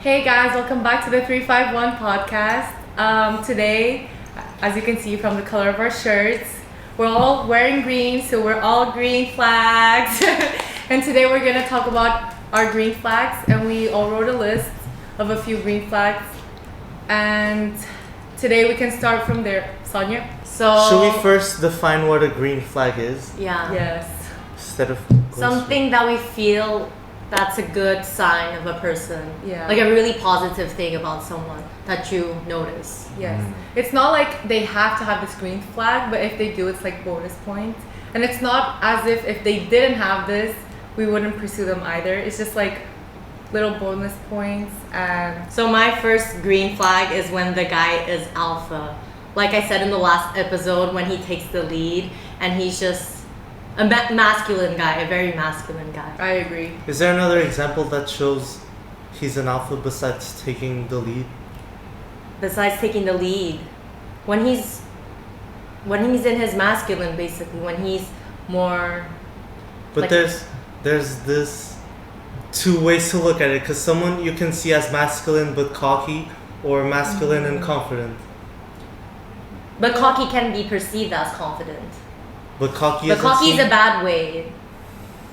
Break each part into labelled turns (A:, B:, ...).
A: Hey guys, welcome back to the 351 podcast. Today, as you can see from the color of our shirts, we're all wearing green, so we're all green flags. And today we're going to talk about our green flags, and we all wrote a list of a few green flags. And today we can start from there. Sonia?
B: Should we first define what a green flag is?
C: Yeah.
A: Yes.
B: Instead of
C: Something that we feel that's a good sign of a person.
A: Yeah.
C: Like a really positive thing about someone that you notice.
A: Yes. It's not like they have to have this green flag, but if they do, it's like bonus points. And it's not as if they didn't have this, we wouldn't pursue them either. It's just like little bonus points. And
C: So my first green flag is when the guy is alpha. Like I said in the last episode, when he takes the lead and he's just a masculine guy, a very masculine guy.
A: I agree.
B: Is there another example that shows he's an alpha besides taking the lead?
C: Besides taking the lead, when he's in his masculine, basically, when he's more.
B: But
C: like,
B: there's this two ways to look at it, because someone you can see as masculine but cocky, or masculine and confident.
C: But cocky can be perceived as confident.
B: But cocky
C: is a bad way.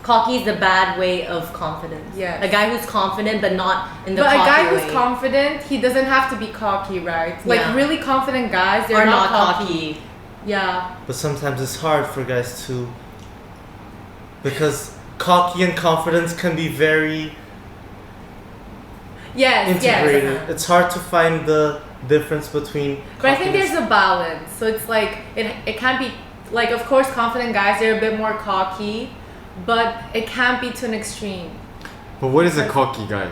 C: Cocky is the bad way of confidence.
A: Yes.
C: A guy who's confident but not in the
A: But
C: cocky
A: a guy
C: way.
A: who's confident, he doesn't have to be cocky, right? Like
C: Yeah.
A: really confident guys, they're
C: Are
A: not
C: not
A: cocky. Yeah.
B: But sometimes it's hard for guys to, because cocky and confidence can be very
A: Yes,
B: integrated.
A: yes.
B: It's hard to find the difference between.
A: But I think
B: cockiness-
A: there's a balance. So it's like it can't be like, of course, confident guys, they're a bit more cocky, but it can't be to an extreme.
D: But what is a cocky guy?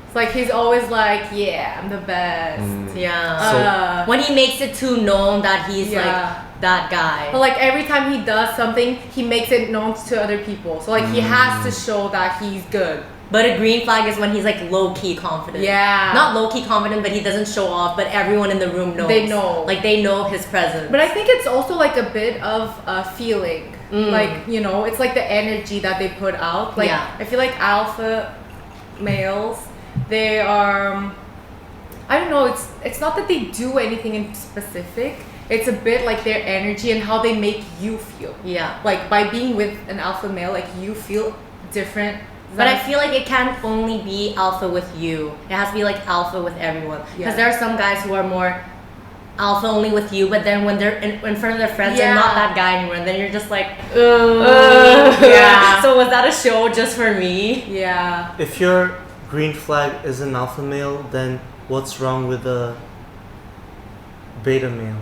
A: It's like he's always like, yeah, I'm the best.
C: Yeah. When he makes it too known that he's
A: Yeah.
C: like that guy.
A: But like every time he does something, he makes it known to other people. So like he has to show that he's good.
C: But a green flag is when he's like low-key confident.
A: Yeah.
C: Not low-key confident, but he doesn't show off, but everyone in the room knows.
A: They know.
C: Like they know his presence.
A: But I think it's also like a bit of a feeling. Like, you know, it's like the energy that they put out. Like
C: Yeah.
A: I feel like alpha males, they are I don't know, it's not that they do anything in specific. It's a bit like their energy and how they make you feel.
C: Yeah.
A: Like by being with an alpha male, like you feel different.
C: But I feel like it can't only be alpha with you. It has to be like alpha with everyone. Because
A: Yeah.
C: there are some guys who are more alpha only with you, but then when they're in front of their friends, they're not that guy anymore. And then you're just like,
A: yeah.
C: So was that a show just for me?
A: Yeah.
B: If your green flag is an alpha male, then what's wrong with a beta male?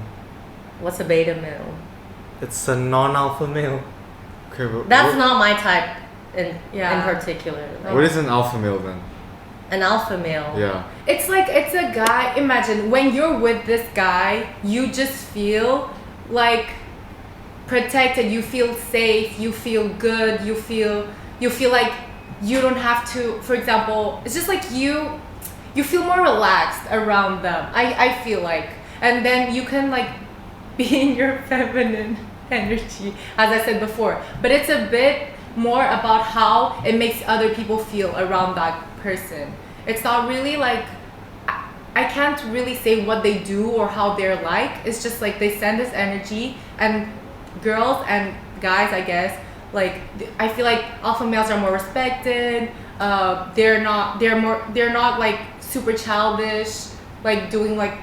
C: What's a beta male?
B: It's a non-alpha male.
D: Okay, but
C: That's not my type in
A: Yeah.
C: particular. Like,
D: what is an alpha male then?
C: an alpha male?
D: Yeah.
A: It's like, it's a guy, imagine when you're with this guy, you just feel like protected, you feel safe, you feel good, you feel like you don't have to, for example, it's just like you feel more relaxed around them, I feel like. And then you can like be in your feminine energy, as I said before. But it's a bit more about how it makes other people feel around that person. It's not really like, I can't really say what they do or how they're like. It's just like they send this energy, and girls and guys, I guess, like I feel like alpha males are more respected. They're not like super childish, like doing like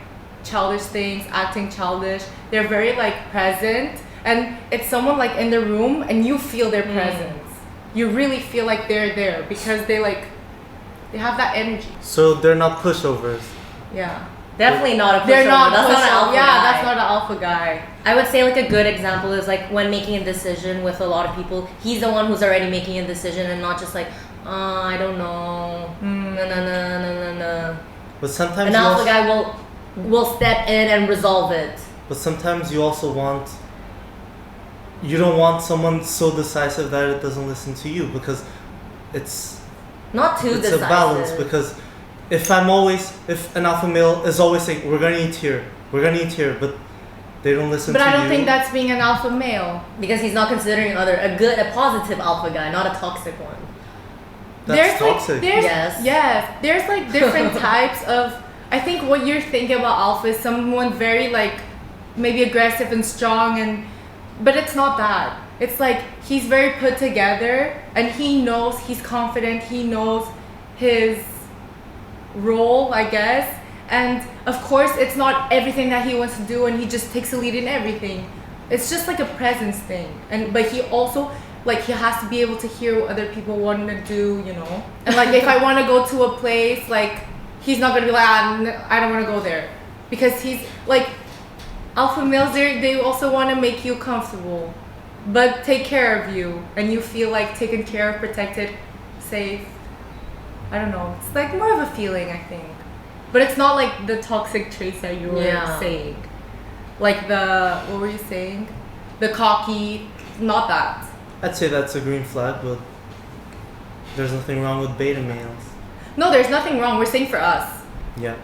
A: childish things, acting childish. They're very like present, and it's someone like in the room and you feel their presence. You really feel like they're there because they have that energy.
B: So they're not pushovers.
A: Yeah.
C: Definitely not a pushover.
A: They're not
C: That's not an
A: pushover.
C: alpha
A: Yeah,
C: guy.
A: that's not an alpha guy.
C: I would say like a good example is like when making a decision with a lot of people, he's the one who's already making a decision and not just like, I don't know. No.
B: But sometimes
C: An
B: you
C: alpha
B: also,
C: guy will step in and resolve it.
B: but sometimes you also want. You don't want someone so decisive that it doesn't listen to you, because it's
C: Not too
B: it's
C: decisive.
B: a balance. Because if an alpha male is always saying we're gonna eat here, but they don't listen
A: But
B: to you.
A: I don't think that's being an alpha male.
C: Because he's not considering a positive alpha guy, not a toxic one.
B: That's toxic.
A: There's like different types of. I think what you're thinking about alpha is someone very like maybe aggressive and strong, but it's not that. It's like he's very put together and he knows he's confident. He knows his role, I guess. And of course, it's not everything that he wants to do, and he just takes the lead in everything. It's just like a presence thing, but he also like he has to be able to hear what other people want to do, you know. And like if I want to go to a place, like he's not gonna be like I don't want to go there, because he's like alpha males. They also want to make you comfortable, but take care of you, and you feel like taken care of, protected, safe. I don't know. It's like more of a feeling, I think. But it's not like the toxic traits that you were saying. Like what were you saying? The cocky, not that.
B: I'd say that's a green flag, but there's nothing wrong with beta males.
A: No, there's nothing wrong. We're saying for us.
B: Yeah.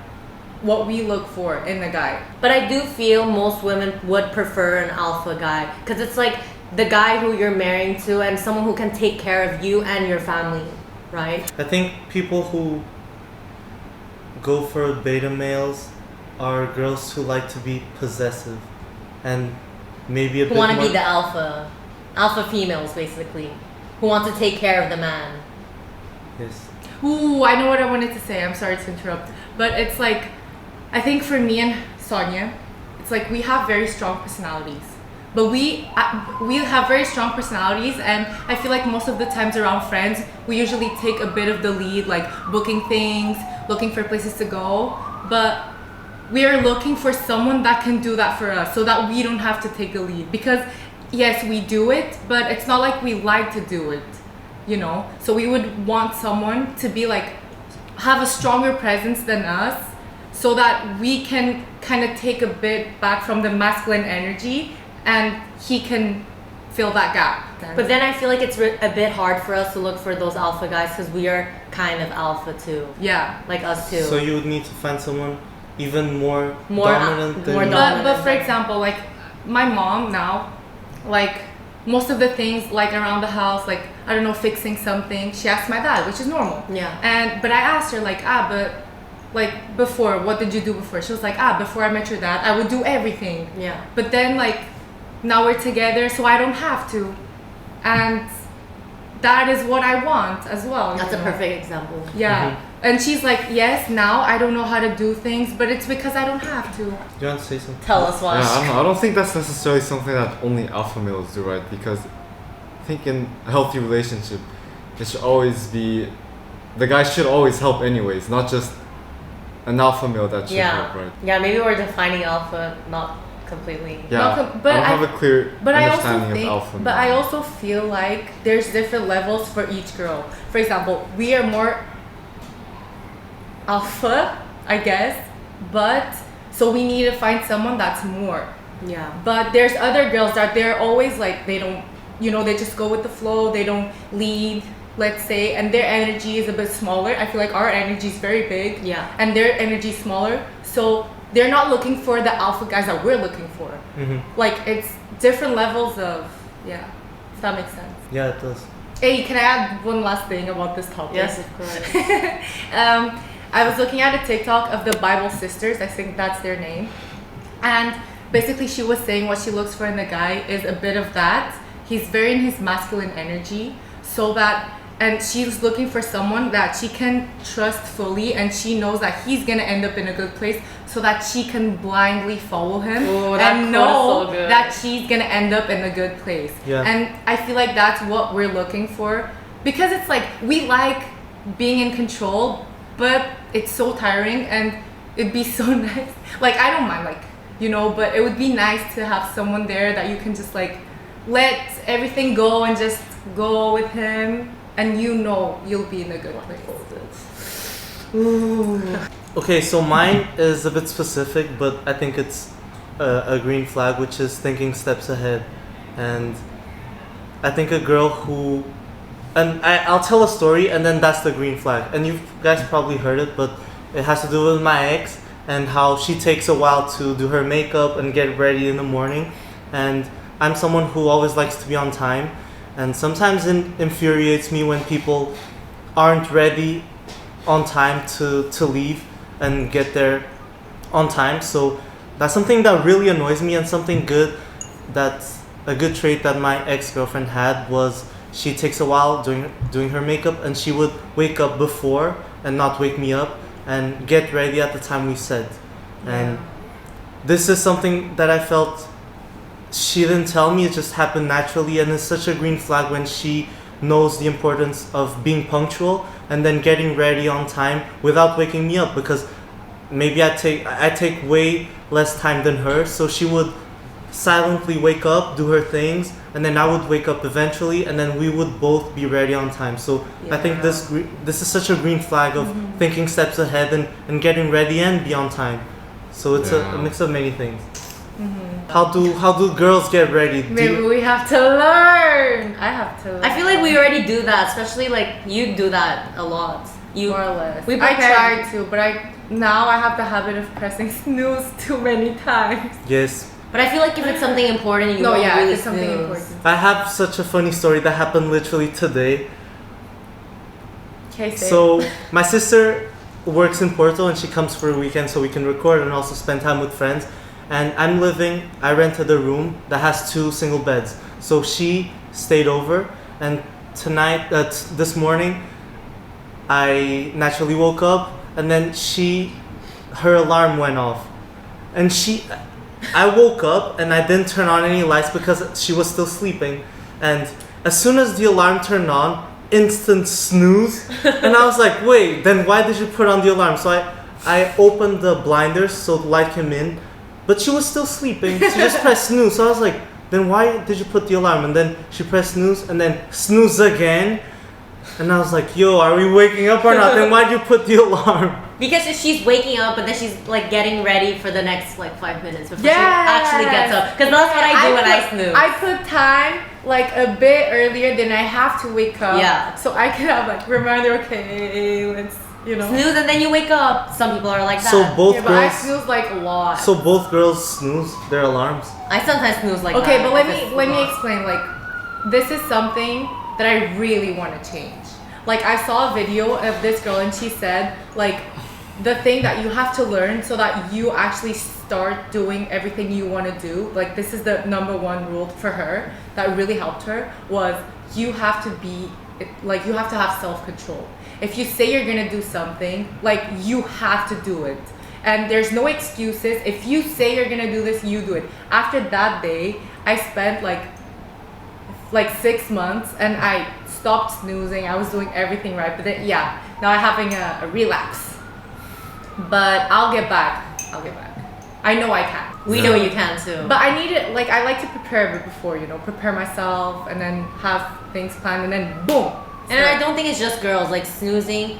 A: What we look for in a guy.
C: But I do feel most women would prefer an alpha guy, because it's like the guy who you're marrying to and someone who can take care of you and your family, right?
B: I think people who go for beta males are girls who like to be possessive and maybe a
C: Who
B: bit
C: want to
B: more...
C: be the alpha females, basically, who want to take care of the man.
B: Yes.
A: Ooh, I know what I wanted to say. I'm sorry to interrupt. But it's like, I think for me and Sonia, it's like we have very strong personalities. But we have very strong personalities, and I feel like most of the times around friends, we usually take a bit of the lead, like booking things, looking for places to go. But we are looking for someone that can do that for us, so that we don't have to take the lead. Because yes, we do it, but it's not like we like to do it, you know? So we would want someone to be like, have a stronger presence than us, so that we can kind of take a bit back from the masculine energy, and he can fill that gap.
C: But then I feel like it's a bit hard for us to look for those alpha guys, because we are kind of alpha too.
A: Yeah.
C: Like us too.
B: So you would need to find someone even more dominant than...
A: But for example, like my mom now, like most of the things like around the house, like I don't know, fixing something, she asks my dad, which is normal.
C: Yeah.
A: But I asked her like, but like before, what did you do before? She was like, before I met your dad, I would do everything.
C: Yeah.
A: But then like now we're together, so I don't have to. And that is what I want as well.
C: That's a perfect example.
A: Yeah.
B: Mm-hmm.
A: And she's like, yes, now I don't know how to do things, but it's because I don't have to.
B: Do you want to say something?
C: Tell us why.
D: Yeah, I don't know. I don't think that's necessarily something that only alpha males do, right? Because I think in a healthy relationship, it should always be, the guy should always help anyways, not just an alpha male that should help, right?
C: Yeah, maybe we're defining alpha not completely.
D: Yeah,
A: but
D: I don't have a clear understanding of alpha male.
A: But I also feel like there's different levels for each girl. For example, we are more alpha, I guess, but so we need to find someone that's more.
C: Yeah.
A: But there's other girls that they're always like, they don't, you know, they just go with the flow, they don't lead, let's say, and their energy is a bit smaller. I feel like our energy is very big.
C: Yeah.
A: And their energy is smaller. So they're not looking for the alpha guys that we're looking for.
B: Mm-hmm.
A: Like it's different levels of, if that makes sense.
B: Yeah, it does.
A: Hey, can I add one last thing about this topic?
C: Yes, of course.
A: I was looking at a TikTok of the Bible sisters. I think that's their name. And basically she was saying what she looks for in the guy is a bit of that. He's very in his masculine energy, so that, and she's looking for someone that she can trust fully, and she knows that he's gonna end up in a good place, so that she can blindly follow him.
C: Ooh,
A: and know
C: so good.
A: that she's gonna end up in a good place.
B: Yeah.
A: And I feel like that's what we're looking for, because it's like we like being in control, but it's so tiring, and it'd be so nice. Like I don't mind, like, you know, but it would be nice to have someone there that you can just like let everything go and just go with him, and you know you'll be in a good place.
B: Ooh. Okay, so mine is a bit specific, but I think it's a green flag, which is thinking steps ahead. And I think a girl who, and I'll tell a story, and then that's the green flag. And you guys probably heard it, but it has to do with my ex and how she takes a while to do her makeup and get ready in the morning. And I'm someone who always likes to be on time, and sometimes it infuriates me when people aren't ready on time to leave and get there on time. So that's something that really annoys me, and something good that's a good trait that my ex-girlfriend had was she takes a while doing her makeup, and she would wake up before and not wake me up and get ready at the time we said. And this is something that I felt she didn't tell me, it just happened naturally, and it's such a green flag when she knows the importance of being punctual and then getting ready on time without waking me up, because maybe I take way less time than her, so she would silently wake up, do her things, and then I would wake up eventually, and then we would both be ready on time. So I think this is such a green flag of thinking steps ahead and getting ready and be on time. So it's a mix of many things. How do girls get ready?
A: Maybe we have to learn. I have to learn.
C: I feel like we already do that, especially like you do that a lot. You
A: more or less.
C: We
A: I
C: prepare-
A: try to, but now I have the habit of pressing snooze too many times.
B: Yes.
C: But I feel like if it's something important, you won't
A: if
C: really
A: it's something
C: snooze.
A: important.
B: I have such a funny story that happened literally today.
A: Okay,
B: So my sister works in Porto and she comes for a weekend so we can record and also spend time with friends. And I rented a room that has 2 single beds. So she stayed over, and this morning, I naturally woke up, and then her alarm went off. And I woke up and I didn't turn on any lights because she was still sleeping. And as soon as the alarm turned on, instant snooze. And I was like, wait, then why did you put on the alarm? So I opened the blinders so the light came in, but she was still sleeping. She just pressed snooze. So I was like, then why did you put the alarm? And then she pressed snooze and then snooze again. And I was like, yo, are we waking up or not? Then why'd you put the alarm?
C: Because if she's waking up, but then she's like getting ready for the next like 5 minutes before she actually gets up. Because that's what I do when I snooze.
A: I put time like a bit earlier than I have to wake up.
C: Yeah.
A: So I can have like reminder. Okay, let's
C: snooze and then you wake up. Some people are like that.
B: So both
A: but I
B: girls.
A: snooze like a lot.
B: So both girls snooze their alarms.
C: I sometimes snooze like
A: okay,
C: that.
A: but let me explain. Like, this is something that I really want to change. Like, I saw a video of this girl and she said like the thing that you have to learn so that you actually start doing everything you want to do. Like, this is the number one rule for her that really helped her was you have to have self-control. If you say you're gonna do something, like, you have to do it. And there's no excuses. If you say you're gonna do this, you do it. After that day, I spent like 6 months and I stopped snoozing. I was doing everything right. But then, now I'm having a relapse. But I'll get back. I know I can.
C: We know you can too.
A: But I need it, like, I like to prepare a bit before, prepare myself and then have things planned and then boom.
C: And I don't think it's just girls. Like, snoozing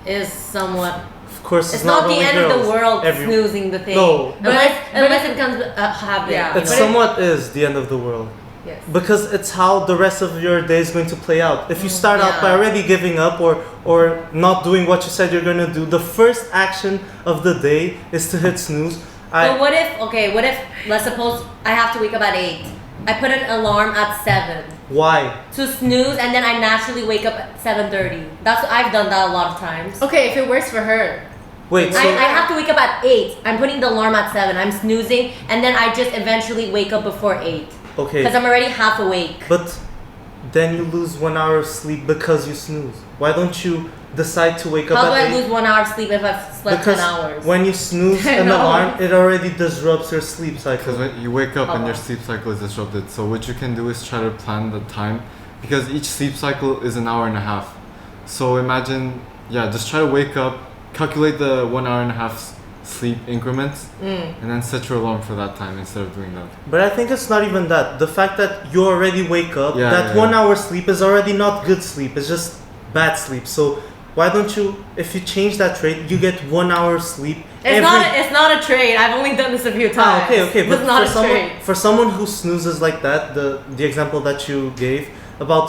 C: is somewhat.
B: Of course,
C: It's not the
B: only
C: end
B: girls.
C: of the world snoozing the thing.
B: No.
C: Unless it becomes a habit.
A: Yeah.
B: It somewhat is the end of the world.
A: Yes.
B: Because it's how the rest of your day is going to play out. If you start out by already giving up or not doing what you said you're going to do, the first action of the day is to hit snooze.
C: But what if, let's suppose I have to wake up at 8. I put an alarm at 7.
B: Why?
C: To snooze, and then I naturally wake up at 7:30. I've done that a lot of times.
A: Okay, if it works for her.
B: Wait, so
C: I have to wake up at 8. I'm putting the alarm at 7. I'm snoozing, and then I just eventually wake up before 8.
B: okay.
C: Because I'm already half awake.
B: But then you lose 1 hour of sleep because you snooze. Why don't you decide to wake up
C: How do
B: at
C: I
B: 8?
C: lose 1 hour of sleep if I've slept
B: Because
C: 10 hours?
B: when you snooze an
A: No.
B: alarm, it already disrupts your sleep cycle.
D: Because when you wake up and your sleep cycle is disrupted, so what you can do is try to plan the time, because each sleep cycle is an hour and a half. So imagine, just try to wake up, calculate the 1 hour and a half sleep increments, and then set your alarm for that time instead of doing that.
B: But I think it's not even that. The fact that you already wake up,
D: Yeah,
B: that
D: yeah.
B: 1 hour sleep is already not good sleep. It's just bad sleep. So why don't you, if you change that trait, you get 1 hour of sleep.
C: It's not a trade. I've only done this a few times.
B: Okay. But
C: It's not a trade.
B: for someone who snoozes like that, the example that you gave about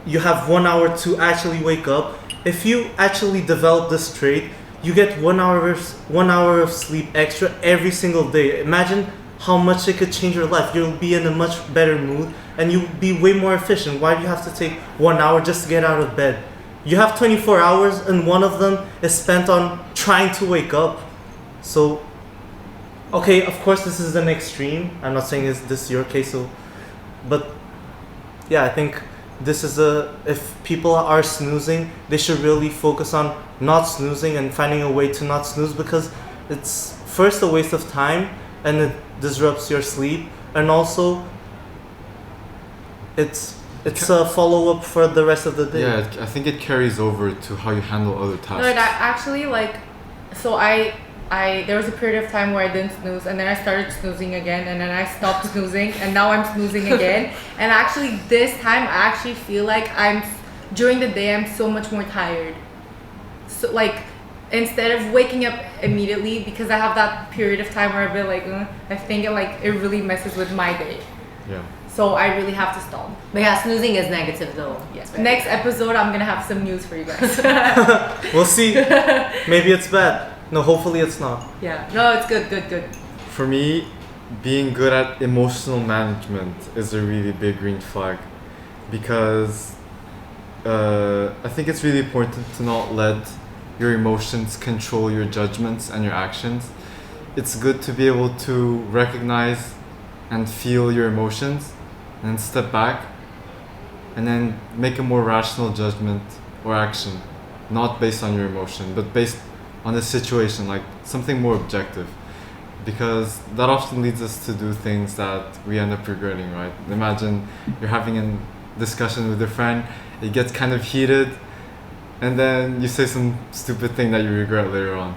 B: you have 1 hour to actually wake up. If you actually develop this trait, you get 1 hour of sleep extra every single day. Imagine how much it could change your life. You'll be in a much better mood and you'll be way more efficient. Why do you have to take 1 hour just to get out of bed? you have 24 hours and one of them is spent on trying to wake up. So, okay, of course this is an extreme. I'm not saying this is your case, so, but yeah, I think this is if people are snoozing, they should really focus on not snoozing and finding a way to not snooze, because it's first a waste of time and it disrupts your sleep, and also it's a follow-up for the rest of the day.
D: Yeah, I think it carries over to how you handle other tasks.
A: No, that actually, like, so I there was a period of time where I didn't snooze, and then I started snoozing again, and then I stopped snoozing, and now I'm snoozing again. And actually this time I actually feel like during the day I'm so much more tired. So like, instead of waking up immediately, because I have that period of time where I've been like, I think it really messes with my day.
D: Yeah.
A: So I really have to stop.
C: But yeah, snoozing is negative though.
A: Yes. Next episode, I'm gonna have some news for you guys.
B: We'll see. Maybe it's bad. No, hopefully it's not.
A: Yeah. No, it's good.
D: For me, being good at emotional management is a really big green flag, because I think it's really important to not let your emotions control your judgments and your actions. It's good to be able to recognize and feel your emotions and step back and then make a more rational judgment or action, not based on your emotion, but based on the situation, like something more objective, because that often leads us to do things that we end up regretting, right? Imagine you're having a discussion with a friend, it gets kind of heated, and then you say some stupid thing that you regret later on.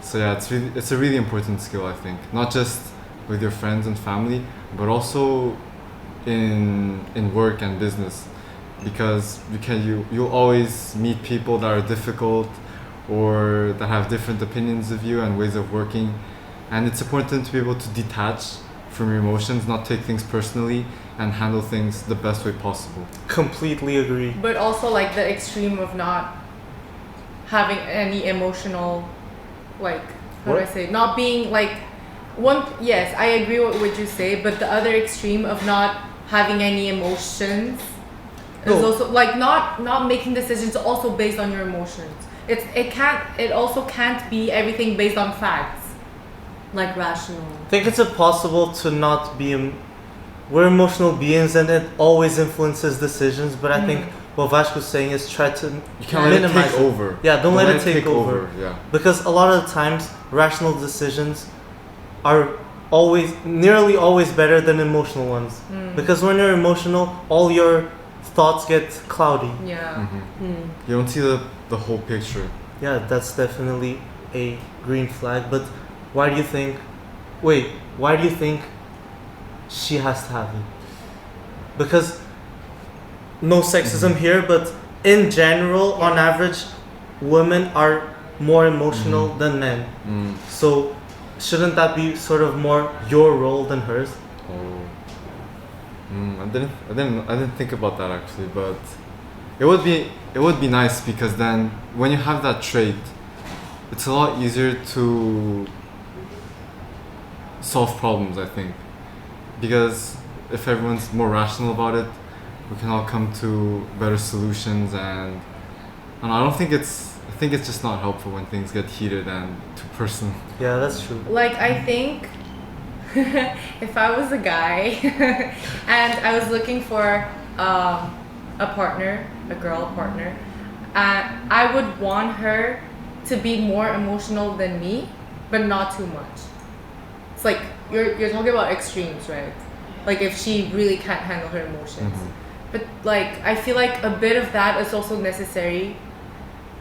D: So yeah, it's a really important skill, I think, not just with your friends and family, but also in work and business, because you'll always meet people that are difficult or that have different opinions of you and ways of working, and it's important to be able to detach from your emotions, not take things personally, and handle things the best way possible.
B: Completely agree.
A: But also like the extreme of not having any emotional, like, how do I say, not being like yes, I agree with what you say, but the other extreme of not having any emotions is also like not making decisions also based on your emotions. It also can't be everything based on facts.
C: Like rational.
B: I think it's impossible to not be. We're emotional beings, and it always influences decisions. But I think what Vash was saying is try to
D: You can't let it take over.
B: Yeah, don't let it take over.
D: Yeah.
B: Because a lot of the times, rational decisions are nearly always better than emotional ones. Because when you're emotional, all your thoughts get cloudy.
A: Yeah.
D: You don't see the whole picture.
B: Yeah, that's definitely a green flag. But why do you think she has to have it? Because no sexism here, but in general, on average, women are more emotional than men. So shouldn't that be sort of more your role than hers?
D: I didn't think about that actually, but it would be nice, because then when you have that trait, it's a lot easier to solve problems, I think, because if everyone's more rational about it, we can all come to better solutions. And I think it's just not helpful when things get heated and too personal.
B: Yeah, that's true.
A: Like, I think if I was a guy and I was looking for a girl partner, I would want her to be more emotional than me, but not too much. It's like you're talking about extremes, right? Like if she really can't handle her emotions. But like I feel like a bit of that is also necessary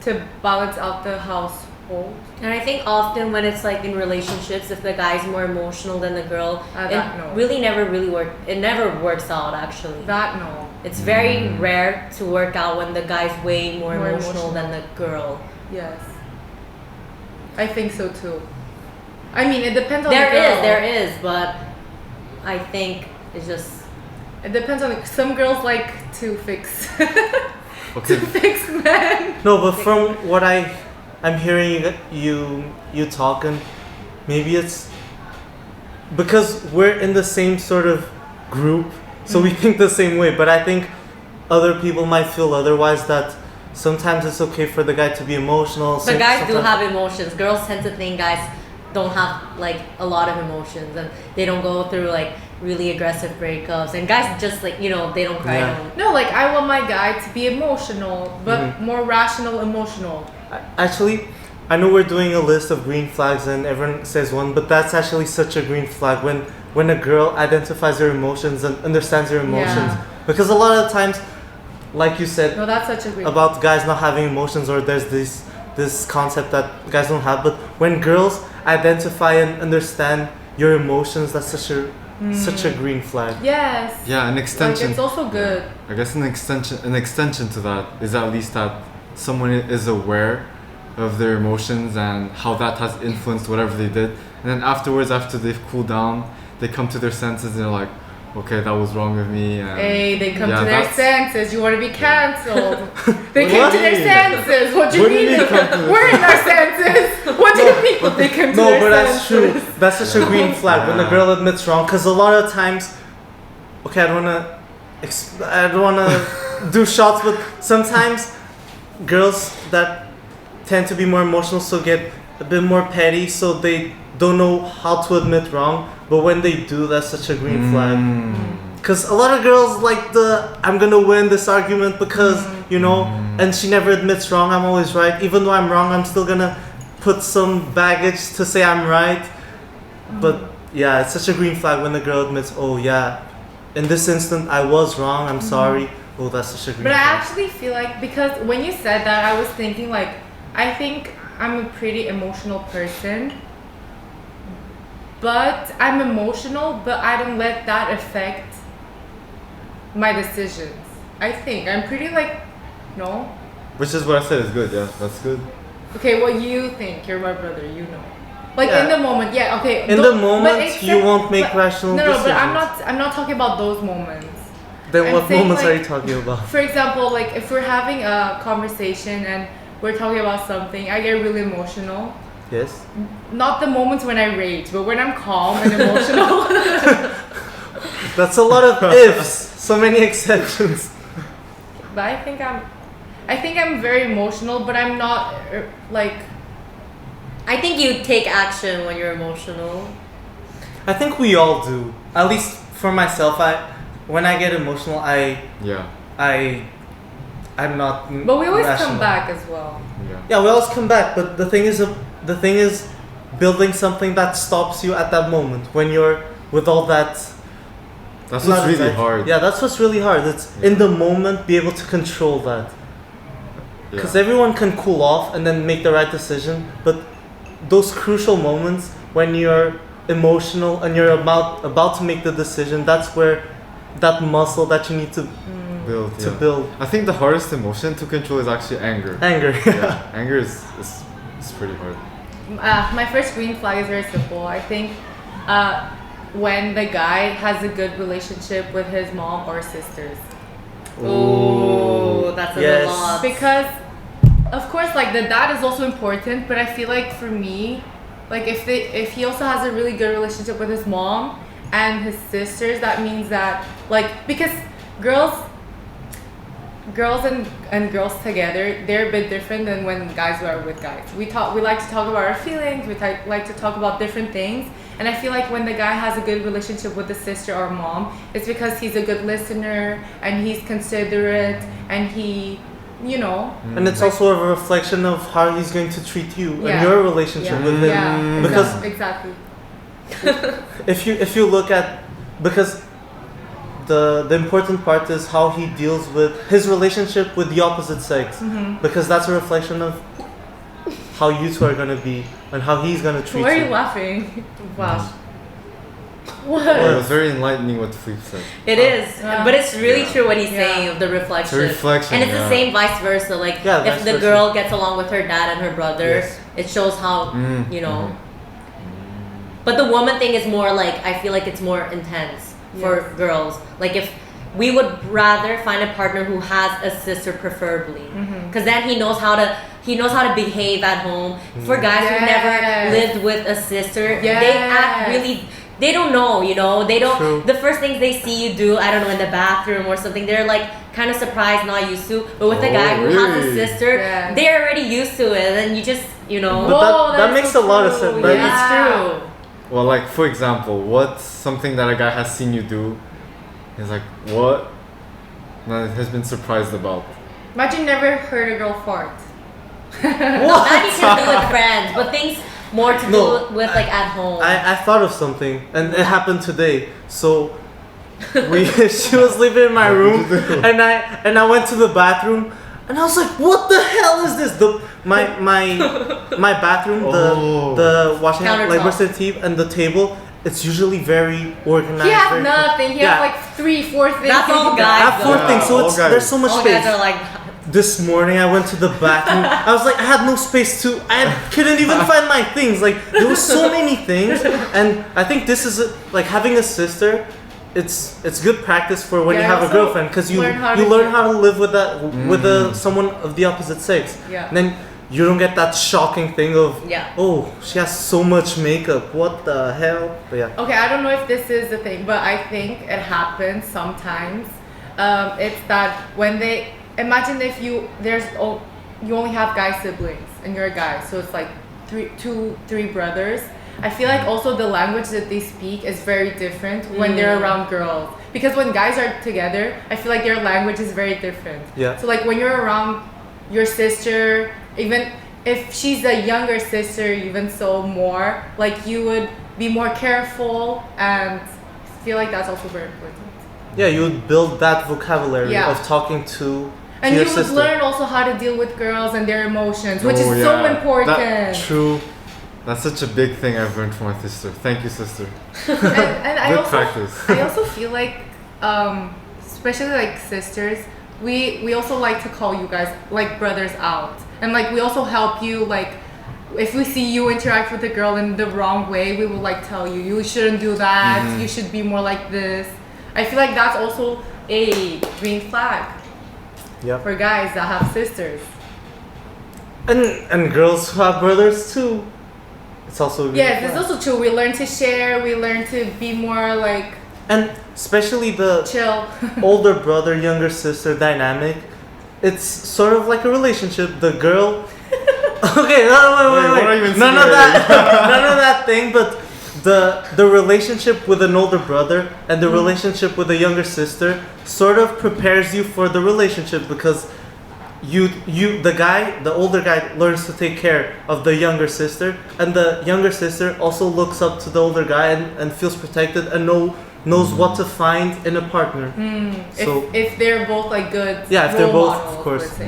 A: to balance out the household.
C: And I think often when it's like in relationships, if the guy's more emotional than the girl, it never works out actually. It's very rare to work out when the guy's way more emotional than the girl.
A: Yes, I think so too. I mean, it depends on the girl.
C: There is, but I think it's just...
A: It depends on some girls like to fix
D: Okay.
A: to fix men.
B: No, but from what I'm hearing you talking, maybe it's because we're in the same sort of group, so we think the same way. But I think other people might feel otherwise, that sometimes it's okay for the guy to be emotional.
C: But guys do have emotions. Girls tend to think guys don't have like a lot of emotions, and they don't go through like really aggressive breakups, and guys just like, you know, they don't cry.
A: No, like I want my guy to be emotional, but more rational emotional.
B: Actually, I know we're doing a list of green flags and everyone says one, but that's actually such a green flag when a girl identifies her emotions and understands her emotions. Because a lot of times, like you said,
A: no, that's such a green
B: about guys not having emotions, or there's this concept that guys don't have, but when girls identify and understand your emotions, that's such a green flag.
A: Yes.
D: Yeah, an extension.
A: Like, it's also good.
D: I guess an extension to that is at least that someone is aware of their emotions and how that has influenced whatever they did, and then afterwards, after they've cooled down, they come to their senses and they're like, okay, that was wrong with me. And
A: hey, they come to their senses. You want to be cancelled. They came to their senses. What do you mean? We're in our senses. What do you mean? They came to their senses.
B: No, but that's true. That's such a green flag when the girl admits wrong. Because a lot of times, okay, I don't wanna do shots, but sometimes girls that tend to be more emotional, so get a bit more petty, so they don't know how to admit wrong. But when they do, that's such a green flag. Because a lot of girls like I'm gonna win this argument because, you know, and she never admits wrong, I'm always right. Even though I'm wrong, I'm still gonna put some baggage to say I'm right. But yeah, it's such a green flag when the girl admits, oh yeah, in this instant I was wrong, I'm sorry. Oh, that's such a green flag.
A: But I actually feel like, because when you said that, I was thinking like, I think I'm a pretty emotional person. But I'm emotional, but I don't let that affect my decisions. I think I'm pretty like, no.
D: Which is what I said is good. Yeah, that's good.
A: Okay, what you think? You're my brother. You know. Like in the moment, yeah. Okay.
B: In the moment, you won't make rational decisions.
A: No, but I'm not talking about those moments.
B: Then what moments are you talking about?
A: For example, like if we're having a conversation and we're talking about something, I get really emotional.
B: Yes.
A: Not the moments when I rage, but when I'm calm and emotional.
B: That's a lot of ifs. So many exceptions.
A: But I think I'm very emotional, but I'm not like.
C: I think you take action when you're emotional.
B: I think we all do. At least for myself, when I get emotional, I'm not.
A: But we always
B: rational.
A: come back as well.
B: Yeah, we always come back. But the thing is, building something that stops you at that moment when you're with all that.
D: That's what's really hard.
B: Yeah, that's what's really hard. It's in the moment, be able to control that. Because everyone can cool off and then make the right decision, but those crucial moments when you're emotional and you're about to make the decision, that's where that muscle that you need to build.
D: I think the hardest emotion to control is actually anger.
B: Yeah.
D: Anger is pretty hard.
A: My first green flag is very simple. I think when the guy has a good relationship with his mom or sisters.
C: Oh, that's a lot.
A: Because, of course, like the dad is also important, but I feel like for me, like if he also has a really good relationship with his mom and his sisters, that means that, like, because girls and girls together, they're a bit different than when guys are with guys. We like to talk about our feelings, we like to talk about different things, and I feel like when the guy has a good relationship with the sister or mom, it's because he's a good listener and he's considerate and he, you know.
B: And it's also a reflection of how he's going to treat you and your relationship with him.
A: Yeah,
B: because
A: exactly.
B: if you look at, because the important part is how he deals with his relationship with the opposite sex, because that's a reflection of how you two are gonna be and how he's gonna treat you.
A: Why are you laughing? Wow. What?
D: Well, it was very enlightening what Philippe said.
C: It is, but it's really true what he's saying of the reflection.
D: It's a reflection,
C: and it's the same vice versa. Like if the girl gets along with her dad and her brother, it shows how you know. But the woman thing is more like, I feel like it's more intense for girls. Like if we would rather find a partner who has a sister preferably, because then he knows how to behave at home. For guys who never lived with a sister, they act really they don't know, you know, they don't.
B: True.
C: The first things they see you do, I don't know, in the bathroom or something, they're like kind of surprised, not used to. But with a guy who has a sister, they're already used to it, and you just, you know.
B: But that makes a lot of sense. Right?
C: It's true.
D: Well, like for example, what's something that a guy has seen you do? He's like, what? And has been surprised about.
A: Imagine you never heard a girl fart.
C: No, that you can do with friends, but things more to do with like at home.
B: I thought of something, and it happened today. So she was living in my room, and I went to the bathroom, and I was like, "What the hell is this?" My bathroom, the washing out, like brush the teeth, and the table. It's usually very organized.
A: He has nothing. He has like 3-4 things.
C: That's all guys.
B: I have 4 things, so there's so much
C: all
B: space.
C: Guys are like.
B: This morning I went to the bathroom. I was like, I had no space to. I couldn't even find my things. Like there were so many things, and I think this is like having a sister. It's good practice for when you have a girlfriend, because you learn how to live with that with someone of the opposite sex.
A: Yeah.
B: And then you don't get that shocking thing of oh, she has so much makeup. What the hell? But yeah.
A: Okay, I don't know if this is the thing, but I think it happens sometimes. It's that when they imagine if you only have guy siblings and you're a guy, so it's like three brothers. I feel like also the language that they speak is very different when they're around girls, because when guys are together, I feel like their language is very different.
B: Yeah.
A: So like when you're around your sister, even if she's a younger sister, even so more, like you would be more careful, and I feel like that's also very important.
B: Yeah, you would build that vocabulary of talking to
A: and
B: your
A: you
B: sister.
A: would learn also how to deal with girls and their emotions, which is so important.
B: True.
D: That's such a big thing I've learned from my sister. Thank you, sister.
A: and
D: I
A: also feel like, especially like sisters, we also like to call you guys like brothers out, and like we also help you. Like if we see you interact with a girl in the wrong way, we will like tell you shouldn't do that. You should be more like this. I feel like that's also a green flag for guys that have sisters.
B: And girls who have brothers too. It's also
A: it's also true. We learn to share. We learn to be more like,
B: and especially the
A: chill
B: older brother younger sister dynamic. It's sort of like a relationship. The girl. Okay, wait. None of that thing. But the relationship with an older brother and the relationship with a younger sister sort of prepares you for the relationship, because the older guy learns to take care of the younger sister, and the younger sister also looks up to the older guy and feels protected and knows what to find in a partner. So
A: if they're both like good,
B: if they're both
A: models,
B: of course,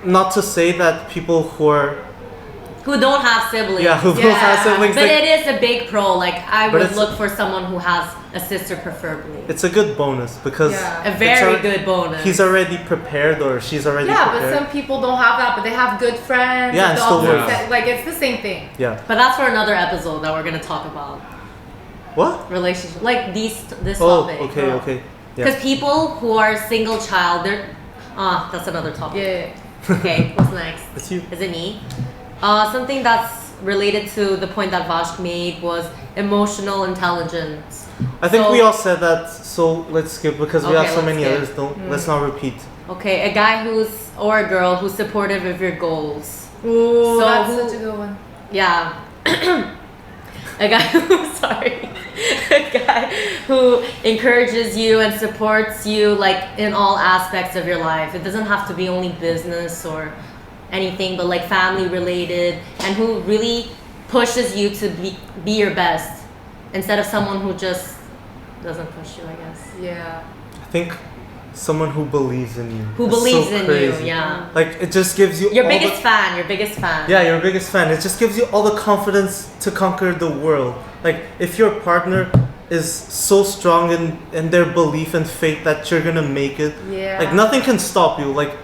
B: not to say that people
C: who don't have siblings.
B: Don't have siblings.
C: But it is a big pro. Like I would look for someone who has a sister preferably.
B: It's a good bonus, because
C: a very good bonus.
B: He's already prepared, or she's already prepared.
A: But some people don't have that, but they have good friends.
B: Yeah, and still works.
A: Like it's the same thing.
B: Yeah.
C: But that's for another episode that we're gonna talk about.
B: What?
C: Relationship, like this topic.
B: Okay.
C: Because people who are single child, that's another topic.
A: Yeah.
C: Okay, what's next?
B: It's you.
C: Is it me? Something that's related to the point that Vash made was emotional intelligence.
B: I think we all said that, so let's skip, because we have so many others. Let's not repeat.
C: Okay, a guy or a girl who's supportive of your goals.
A: Ooh, that's such a good one.
C: Yeah. A guy who encourages you and supports you like in all aspects of your life. It doesn't have to be only business or anything, but like family related, and who really pushes you to be your best, instead of someone who just doesn't push you, I guess.
A: Yeah.
B: I think someone who believes in you.
C: Who believes in you, yeah.
B: Like it just gives you
C: your biggest fan. Yeah,
B: your biggest fan. It just gives you all the confidence to conquer the world. Like if your partner is so strong in their belief and faith that you're gonna make it, like nothing can stop you. Like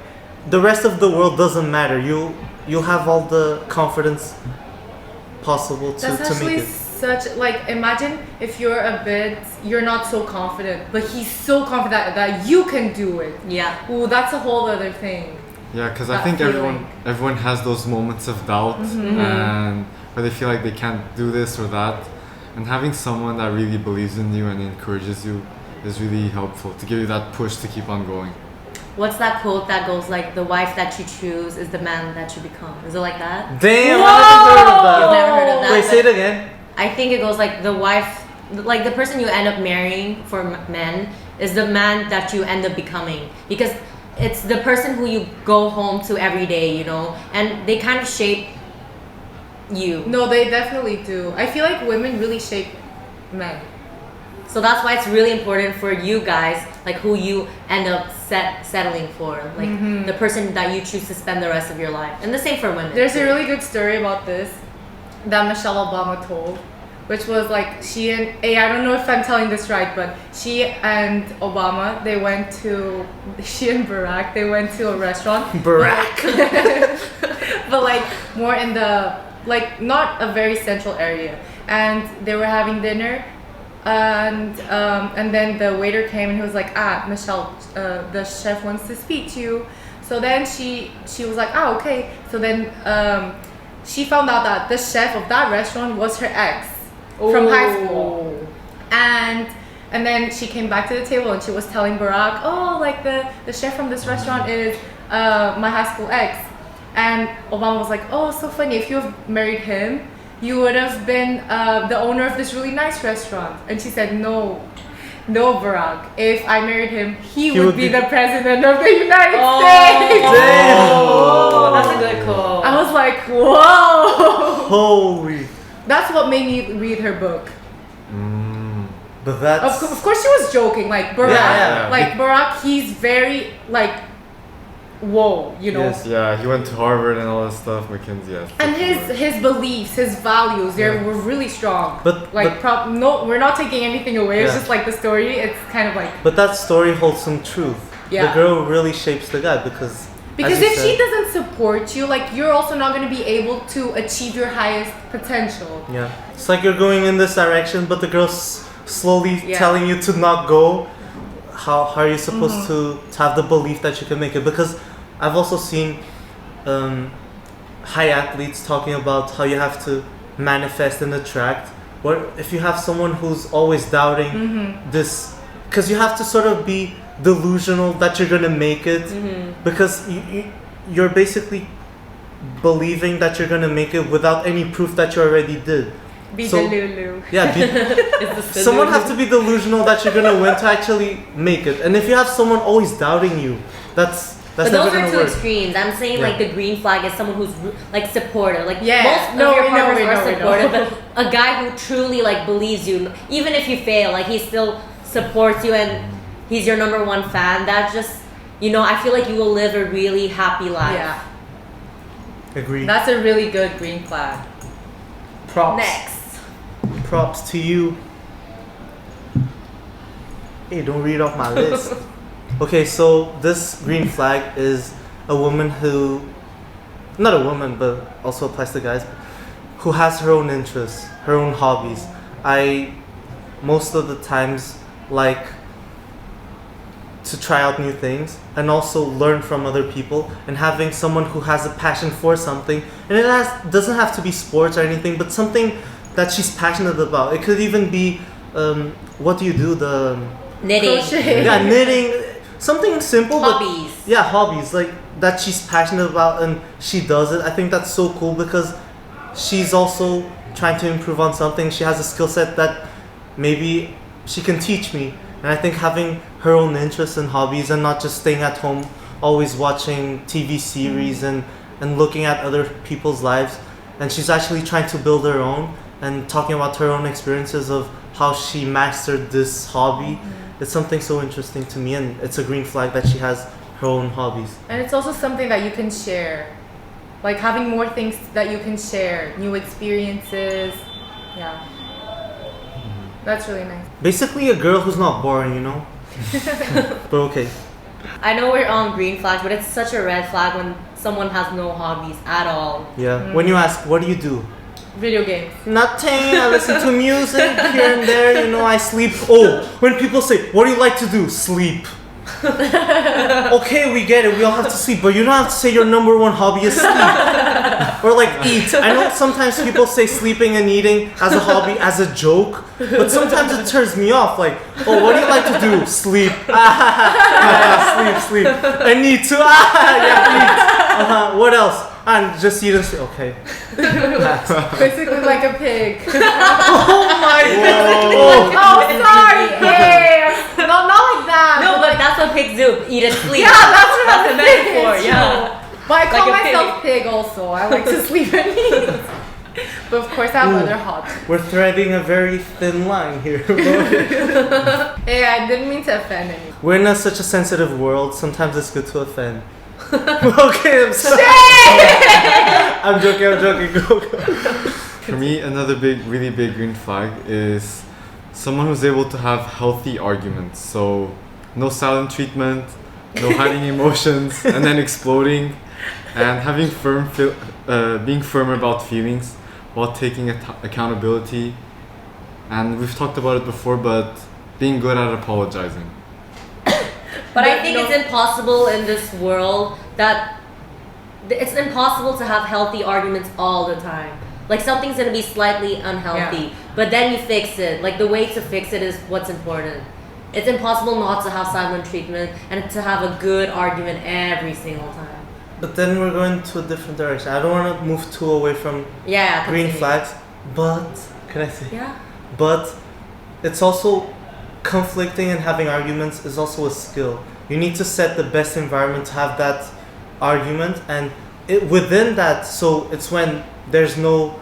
B: the rest of the world doesn't matter. You'll have all the confidence possible to make it.
A: Such like, imagine if you're not so confident, but he's so confident that you can do it.
C: Yeah.
A: Ooh, that's a whole other thing.
D: Yeah, because I think everyone has those moments of doubt and where they feel like they can't do this or that, And having someone that really believes in you and encourages you is really helpful to give you that push to keep on going.
C: What's that quote that goes like, the wife that you choose is the man that you become? Is it like that?
B: Damn, I haven't heard of that.
C: You've never heard of that?
B: Wait, say it again.
C: I think it goes like, the wife, like the person you end up marrying for men is the man that you end up becoming. Because it's the person who you go home to every day, you know? And they kind of shape you.
A: No, they definitely do. I feel like women really shape men.
C: So that's why it's really important for you guys, like who you end up settling for, like the person that you choose to spend the rest of your life. And the same for women.
A: There's a really good story about this that Michelle Obama told, which was like she and I don't know if I'm telling this right, but she and Obama, she and Barack, they went to a restaurant.
B: Barack.
A: But like more in the, like not a very central area. And they were having dinner. And then the waiter came and he was like, Michelle, the chef wants to speak to you. So then she was like, okay. So then she found out that the chef of that restaurant was her ex from high school. And then she came back to the table and she was telling Barack, like the chef from this restaurant is my high school ex. And Obama was like, so funny, if you have married him, you would have been the owner of this really nice restaurant. And she said, no, Barack. If I married him, he would be the president of the United States.
C: Oh, that's a good quote.
A: I was like, whoa.
B: Holy.
A: That's what made me read her book.
B: But that's...
A: Of course she was joking. Like, Barack, Barack, he's very, like, whoa, you know.
D: Yes, yeah, he went to Harvard and all that stuff, McKinsey. Yes,
A: and his beliefs, his values, they were really strong.
B: But
A: no, we're not taking anything away. It's just like the story. It's kind of like.
B: But that story holds some truth.
A: Yeah.
B: The girl really shapes the guy because
A: if she doesn't support you, like you're also not going to be able to achieve your highest potential.
B: Yeah, it's like you're going in this direction, but the girl's slowly telling you to not go. How are you supposed to have the belief that you can make it? Because I've also seen high athletes talking about how you have to manifest and attract. Or if you have someone who's always doubting this, because you have to sort of be delusional that you're gonna make it, because you're basically believing that you're gonna make it without any proof that you already did.
A: Be delulu.
B: Yeah, someone have to be delusional that you're gonna win to actually make it. And if you have someone always doubting you, that's
C: but
B: never
C: those
B: gonna
C: are two
B: work.
C: extremes. I'm saying like the green flag is someone who's like supportive. Like most of
A: your
C: your partners are supportive,
A: but
C: a guy who truly like believes you, even if you fail, like he still supports you and he's your number one fan. That just, I feel like you will live a really happy life.
A: Yeah.
B: Agreed.
A: That's a really good green flag.
B: Props.
A: Next.
B: Props to you. Hey, don't read off my list. Okay, so this green flag is a woman who, not a woman, but also applies to guys, who has her own interests, her own hobbies. I, most of the times, like to try out new things and also learn from other people, and having someone who has a passion for something, and it doesn't have to be sports or anything, but something that she's passionate about. It could even be, what do you do? The
C: knitting.
A: Crochet.
B: Yeah, knitting. Something simple.
C: Hobbies.
B: But, yeah, hobbies like that she's passionate about and she does it. I think that's so cool because she's also trying to improve on something. She has a skill set that maybe she can teach me. And I think having her own interests and hobbies and not just staying at home, always watching TV series and looking at other people's lives. And she's actually trying to build her own and talking about her own experiences of how she mastered this hobby. It's something so interesting to me, and it's a green flag that she has her own hobbies.
A: And it's also something that you can share. Like having more things that you can share, new experiences. Yeah. That's really nice.
B: Basically a girl who's not boring, But okay.
C: I know we're on green flags, but it's such a red flag when someone has no hobbies at all.
B: Yeah. When you ask, what do you do?
A: Video games.
B: Nothing. I listen to music here and there. I sleep. Oh, when people say, what do you like to do? Sleep. Okay, we get it. We all have to sleep, but you don't have to say your number one hobby is sleep. Or like eat. I know sometimes people say sleeping and eating as a hobby, as a joke, but sometimes it turns me off. Like, oh, what do you like to do? Sleep. Sleep. I need to. Yeah, eat. What else? And just eat and sleep. Okay.
A: Basically like a pig.
B: Oh my god.
A: Oh, sorry. Hey, not like that.
C: No, but that's what pigs do. Eat and sleep.
A: Yeah, that's what
C: That's
A: I'm
C: the
A: saying.
C: metaphor. Yeah.
A: But I call
C: Like a
A: myself pig also. I like to sleep and eat. But of course I have other hobbies.
B: We're threading a very thin line here.
A: Hey, I didn't mean to offend anyone.
B: We're in such a sensitive world. Sometimes it's good to offend. Okay, I'm sorry. I'm joking. Go.
D: For me, another really big green flag is someone who's able to have healthy arguments. So, no silent treatment, no hiding emotions, and then exploding, and having being firm about feelings while taking accountability. And we've talked about it before, but being good at apologizing.
C: But I think it's impossible in this world that it's impossible to have healthy arguments all the time. Like something's gonna be slightly unhealthy, but then you fix it. Like the way to fix it is what's important. It's impossible not to have silent treatment and to have a good argument every single time.
B: But then we're going to a different direction. I don't want to move too away from green
C: continue.
B: flags, but can I say?
C: Yeah.
B: But it's also conflicting and having arguments is also a skill. You need to set the best environment to have that argument, and within that, so it's when there's no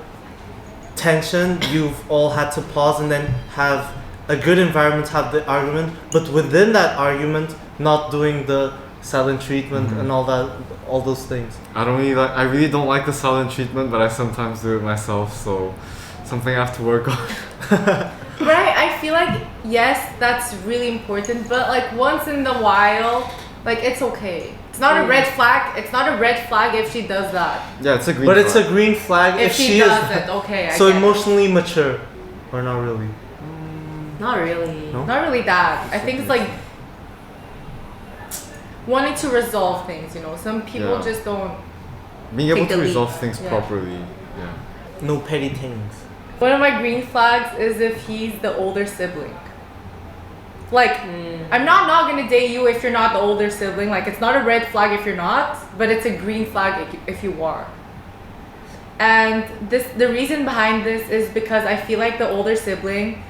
B: tension, you've all had to pause and then have a good environment to have the argument, but within that argument, not doing the silent treatment and all those things.
D: I really don't like the silent treatment, but I sometimes do it myself, so something I have to work on.
A: But I feel like, yes, that's really important, but like once in a while, like it's okay. It's not a red flag. It's not a red flag if she does that.
D: Yeah, it's a green
B: But
D: flag.
B: it's a green flag
A: If she
B: is
A: does it, okay.
B: so emotionally mature, or not really.
C: Not really.
B: No?
A: Not really that. I think it's like wanting to resolve things, you know. Some people just don't.
D: Being able
C: Take
D: to
C: the
D: resolve
C: lead.
D: things properly. Yeah.
B: No petty things.
A: One of my green flags is if he's the older sibling. Like, I'm not gonna date you if you're not the older sibling. Like, it's not a red flag if you're not, but it's a green flag if you are. And the reason behind this is because I feel like the older sibling,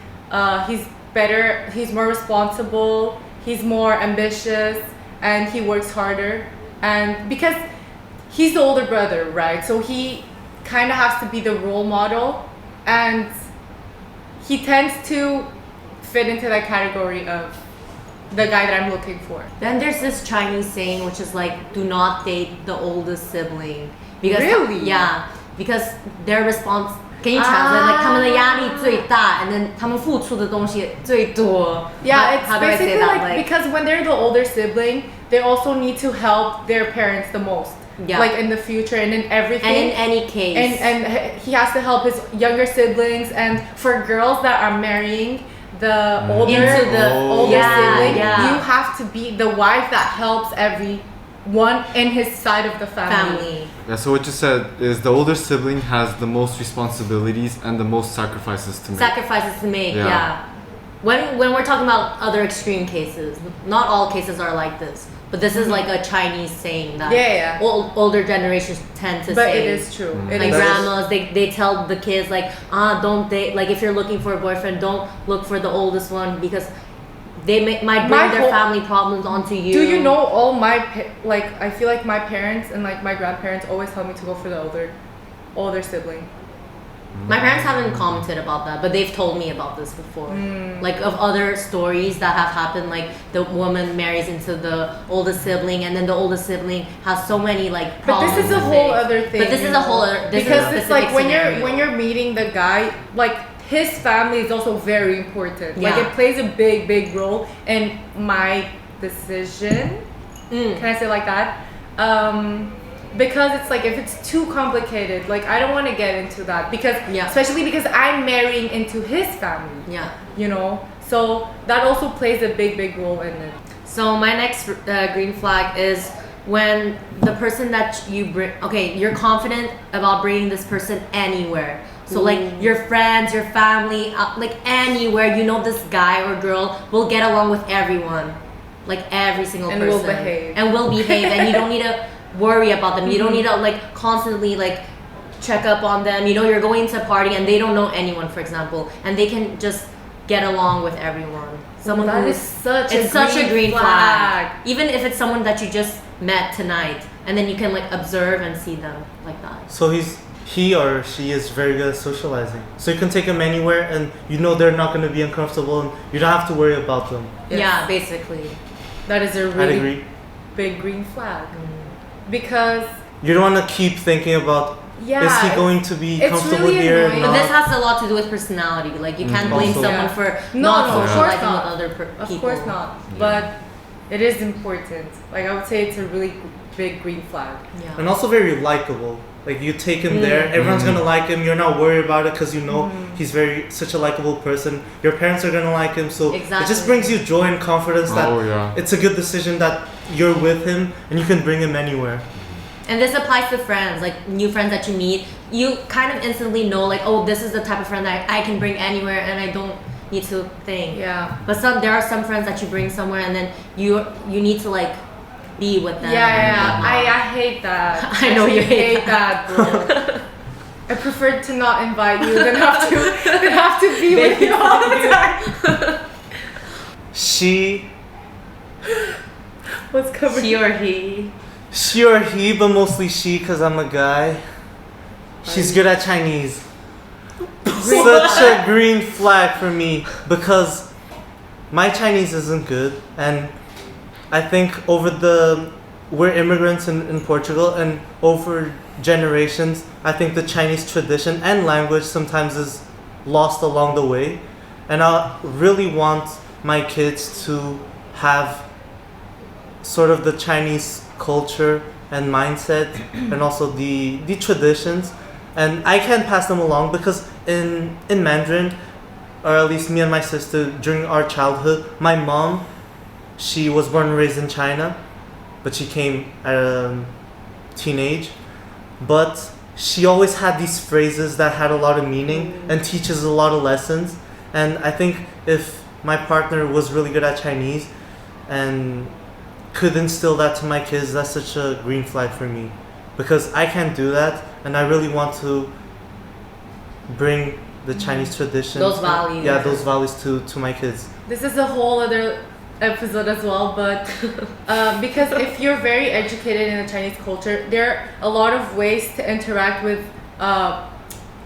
A: he's better, he's more responsible, he's more ambitious, and he works harder. And because he's the older brother, right? So he kind of has to be the role model, and he tends to fit into that category of the guy that I'm looking for.
C: Then there's this Chinese saying which is like, do not date the oldest sibling. Because
A: Really?
C: Yeah, because their response can you translate like 他们的压力最大 and then 他们付出的东西最多.
A: Yeah,
C: How
A: it's
C: do I say
A: basically
C: that?
A: like because when they're the older sibling, they also need to help their parents the most.
C: Yeah.
A: Like in the future and in everything.
C: And in any case.
A: And he has to help his younger siblings, and for girls that are marrying the older sibling, you have to be the wife that helps everyone in his side of the family.
D: Yeah, so what you said is the older sibling has the most responsibilities and the most sacrifices to make.
C: Yeah. When we're talking about other extreme cases, not all cases are like this, but this is like a Chinese saying that older generations tend to say.
A: But it is true.
C: Like grandmas, they tell the kids like, don't date, like if you're looking for a boyfriend, don't look for the oldest one because they might bring their family problems onto you.
A: Do you know all I feel like my parents and like my grandparents always tell me to go for the older sibling.
C: My parents haven't commented about that, but they've told me about this before. Like of other stories that have happened, like the woman marries into the oldest sibling, and then the oldest sibling has so many like problems.
A: But this is a whole other thing.
C: But this is a whole other
A: because it's like when you're meeting the guy, like his family is also very important.
C: Yeah.
A: Like it plays a big role in my decision. Can I say it like that? Because it's like if it's too complicated, like I don't want to get into that because especially because I'm marrying into his family.
C: Yeah.
A: You know, so that also plays a big role in it.
C: So my next green flag is when the person that you bring, okay, you're confident about bringing this person anywhere. So like your friends, your family, like anywhere, you know this guy or girl will get along with everyone, like every single person, and will behave, and you don't need to worry about them. You don't need to like constantly like check up on them. You know, you're going to a party and they don't know anyone, for example, and they can just get along with everyone. Someone
A: that
C: who
A: is such
C: a green flag. Even if it's someone that you just met tonight, and then you can like observe and see them like that.
B: So he or she is very good at socializing. So you can take them anywhere and you know they're not going to be uncomfortable and you don't have to worry about them.
A: Yes.
C: Yeah, basically.
A: That is a
B: I'd
A: really
B: agree.
A: big green flag. Because
B: You don't want to keep thinking about, is he going to be
A: it's
B: comfortable
A: really
B: here?
A: annoying.
C: But
B: Not?
C: this has a lot to do with personality. Like you can't blame
B: Also.
C: someone for
A: No,
C: not
A: of course
C: socializing
A: not.
C: with other
A: Of
C: people.
A: course not. But it is important. Like I would say it's a really big green flag.
C: Yeah.
B: And also very likable. Like you take him there, everyone's gonna like him. You're not worried about it because you know he's such a likable person. Your parents are gonna like him, so it
C: Exactly.
B: just brings you joy and confidence that it's a good decision that you're with him and you can bring him anywhere.
C: And this applies to friends, like new friends that you meet. You kind of instantly know, like, oh, this is the type of friend that I can bring anywhere, and I don't need to think.
A: Yeah.
C: But there are some friends that you bring somewhere, and then you need to like be with them.
A: Yeah. I hate that.
C: I know you hate
A: that, bro. I prefer to not invite you than have to be with you all the time.
B: She
A: What's covered?
C: She or he.
B: She or he, but mostly she because I'm a guy. She's good at Chinese. Such a green flag for me because my Chinese isn't good, and I think we're immigrants in Portugal, and over generations, I think the Chinese tradition and language sometimes is lost along the way, and I really want my kids to have sort of the Chinese culture and mindset and also the traditions, and I can't pass them along because in Mandarin, or at least me and my sister during our childhood, my mom, she was born and raised in China, but she came at a teenage, but she always had these phrases that had a lot of meaning and teaches a lot of lessons, and I think if my partner was really good at Chinese and could instill that to my kids, that's such a green flag for me because I can't do that, and I really want to bring the Chinese tradition,
C: those values.
B: Yeah, those values to my kids.
A: This is a whole other episode as well, but because if you're very educated in the Chinese culture, there are a lot of ways to interact with how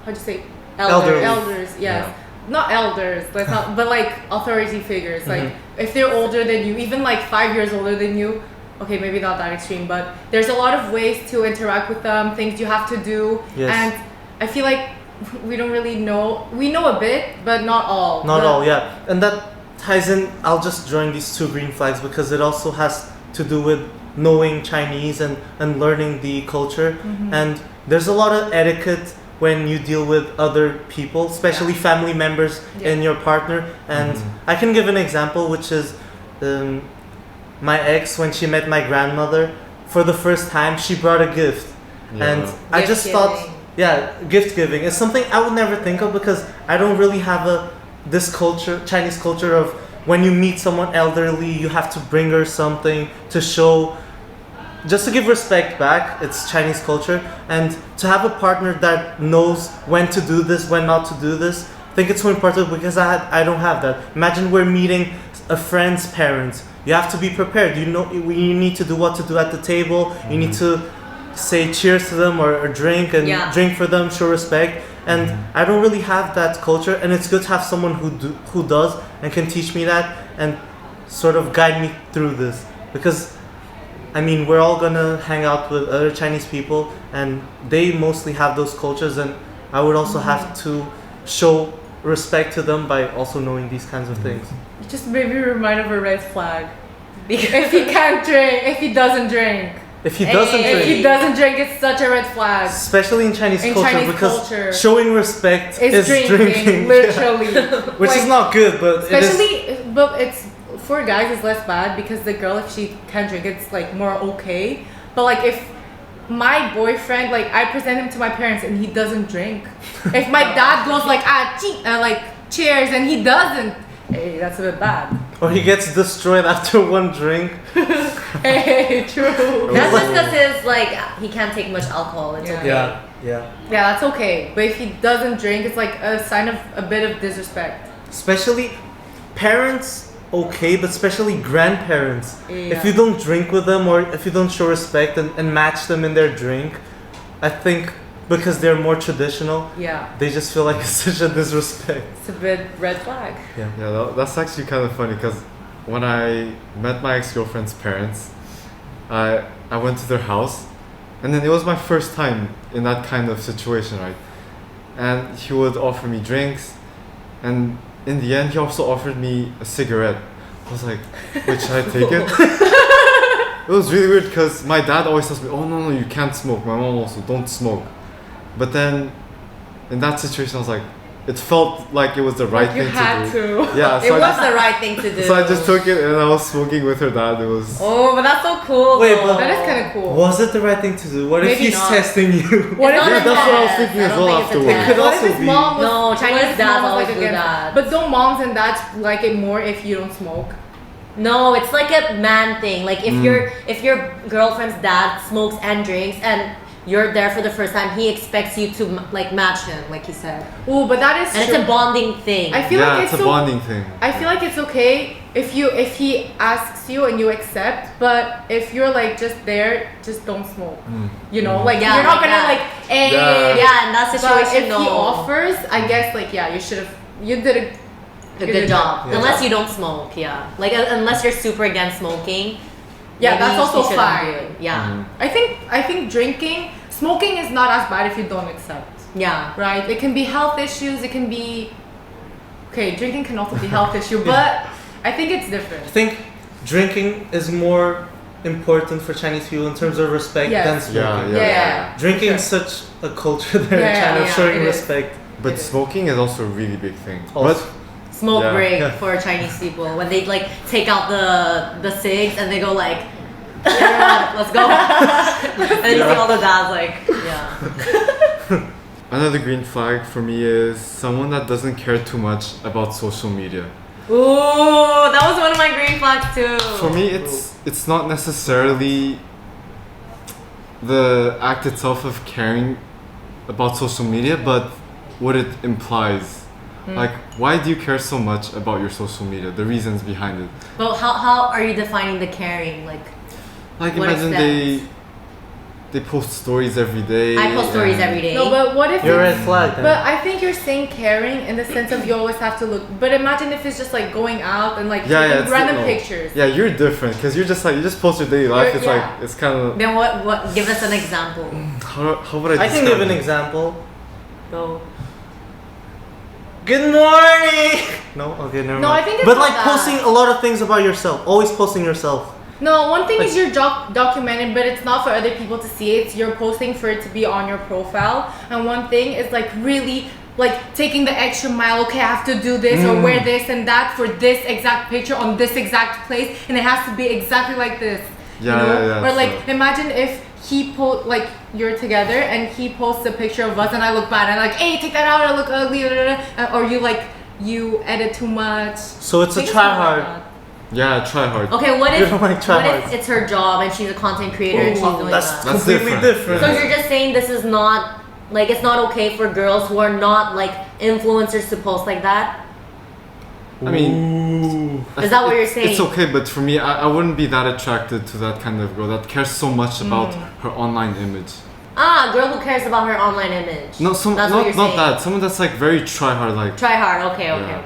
A: do you say elders, yes.
D: Yeah.
A: Not elders, but like authority figures. Like if they're older than you, even like 5 years older than you, okay, maybe not that extreme, but there's a lot of ways to interact with them, things you have to do.
B: Yes.
A: And I feel like we don't really know. We know a bit, but not all.
B: Not all, yeah. And that ties in, I'll just join these two green flags because it also has to do with knowing Chinese and learning the culture. And there's a lot of etiquette when you deal with other people, especially family members and your partner. And I can give an example, which is my ex, when she met my grandmother, for the first time, she brought a gift. And I just thought, gift giving is something I would never think of because I don't really have this culture, Chinese culture of when you meet someone elderly, you have to bring her something to show, just to give respect back. It's Chinese culture, and to have a partner that knows when to do this, when not to do this, I think it's so important because I don't have that. Imagine we're meeting a friend's parents. You have to be prepared. You know, you need to do what to do at the table. You need to say cheers to them or drink and drink for them, show respect. And I don't really have that culture, and it's good to have someone who does and can teach me that and sort of guide me through this, because I mean, we're all gonna hang out with other Chinese people and they mostly have those cultures, and I would also have to show respect to them by also knowing these kinds of things.
A: You just made me remind of a red flag. If he can't drink, if he doesn't drink.
B: If he doesn't drink.
A: If he doesn't drink, it's such a red flag.
B: Especially in Chinese culture, because showing respect is drinking.
A: Literally.
B: Which is not good, but
A: especially, but it's for guys it's less bad because the girl, if she can drink, it's like more okay. But like if my boyfriend, like I present him to my parents and he doesn't drink. If my dad goes like like cheers and he doesn't, hey, that's a bit bad.
B: Or he gets destroyed after one drink.
A: Hey, true.
C: That's just because his like he can't take much alcohol. It's okay.
B: Yeah.
A: Yeah, that's okay. But if he doesn't drink, it's like a sign of a bit of disrespect.
B: Especially parents, okay, but especially grandparents.
A: Yeah.
B: If you don't drink with them or if you don't show respect and match them in their drink, I think because they're more traditional, they just feel like it's such a disrespect.
A: It's a bit red flag.
D: Yeah, that's actually kind of funny because when I met my ex-girlfriend's parents, I went to their house, and then it was my first time in that kind of situation, right? And he would offer me drinks, and in the end, he also offered me a cigarette. I was like, wait, should I take it? It was really weird because my dad always tells me, oh no, you can't smoke. My mom also, don't smoke. But then, in that situation, I was like, it felt like it was the right thing to do.
A: You had to.
D: Yeah, so
C: It was the right thing to do.
D: So I just took it and I was smoking with her dad. It was.
C: Oh, but that's so cool.
B: Wait,
C: though.
B: but
A: That is kind of cool.
B: Was it the right thing to do? What if
A: Maybe
B: he's
A: not.
B: testing you?
A: What if
C: It's not
D: Yeah,
C: a
D: that's what I was
C: test.
D: thinking
C: I
D: as
C: don't
D: well
C: think it's a
D: afterwards.
C: test.
B: Could
A: What if
B: also
A: his
B: be.
A: mom was,
C: No,
A: what
C: Chinese
A: if his
C: dads
A: mom was,
C: always
A: like,
C: do
A: against
C: that.
A: it? But don't moms and dads like it more if you don't smoke?
C: No, it's like a man thing. Like if your girlfriend's dad smokes and drinks and you're there for the first time, he expects you to like match him, like he said.
A: Ooh, but that is
C: And
A: true.
C: it's a bonding thing.
A: I feel like
D: It's a bonding thing.
A: I feel like it's okay if he asks you and you accept, but if you're like just there, just don't smoke. You know, like
C: Yeah,
A: you're not
C: like
A: gonna
C: that.
A: like, hey,
C: Yeah, in that
A: But
C: situation,
A: if
C: no.
A: he offers, I guess like you did
C: a good job.
D: Yeah.
C: Unless you don't smoke, Like unless you're super against smoking.
A: Yeah,
C: maybe
A: that's also
C: you shouldn't
A: fine.
C: do it. Yeah.
A: I think smoking is not as bad if you don't accept.
C: Yeah.
A: Right? It can be health issues. It can be drinking can also be health issue, but I think it's different.
B: I think drinking is more important for Chinese people in terms of respect
A: Yes.
B: than smoking.
A: Yeah.
B: Drinking
A: For
B: is such a culture there in China of
A: yeah,
B: showing
A: it is.
B: respect.
D: But smoking is also a really big thing.
B: Also.
D: But
C: Smoke
D: Yeah.
C: break
B: Yeah.
C: for Chinese people when they like take out the cigs and they go like, everyone, let's go. And then you see all the dads like,
D: another green flag for me is someone that doesn't care too much about social media.
C: Ooh, that was one of my green flags too.
D: For me, it's not necessarily the act itself of caring about social media, but what it implies. Like, why do you care so much about your social media? The reasons behind it.
C: But how are you defining the caring? Like
D: Like,
C: what
D: imagine
C: extent?
D: they post stories every day.
C: I post stories
D: and-
C: every day.
A: No, but what if
B: You're a
A: it's-
B: red flag. Then.
A: But I think you're saying caring in the sense of you always have to look. But imagine if it's just like going out and like taking
D: it's
A: random
D: no.
A: pictures.
D: Yeah, you're different because you're just like you just post your daily life.
A: You're-
D: It's like it's kind of
C: Then what? Give us an example.
D: how would I?
B: I can give an
D: describe it?
B: example.
C: Go.
B: Good morning. No, okay, never mind.
A: No, I think it's
B: but
A: not
B: like
A: that.
B: posting a lot of things about yourself. Always posting yourself.
A: No, one thing
B: Like-
A: is you're documented, but it's not for other people to see it. You're posting for it to be on your profile. And one thing is like really like taking the extra mile. Okay, I have to do this or wear this and that for this exact picture on this exact place, and it has to be exactly like this.
D: Yeah, yeah,
A: Or like
D: so-
A: imagine if he like you're together and he posts a picture of us and I look bad and like, hey, take that out, I look ugly, or you edit too much.
B: So it's a
A: Things
B: try
A: like
B: hard.
A: that.
D: Yeah, try hard.
C: Okay, what
B: You
C: if
B: don't like try
C: what
B: hard.
C: if it's her job and she's a content creator and she's doing
B: That's
C: that?
D: That's
B: completely different.
D: different.
C: So you're just saying this is not like it's not okay for girls who are not like influencers to post like that?
D: I mean,
B: Ooh.
C: Is that what you're saying?
D: It's okay, but for me, I wouldn't be that attracted to that kind of girl that cares so much about her online image.
C: Ah, a girl who cares about her online image.
D: No,
C: That's what
D: not
C: you're saying.
D: that. Someone that's like very try hard. Like
C: Try hard. Okay.
D: Yeah.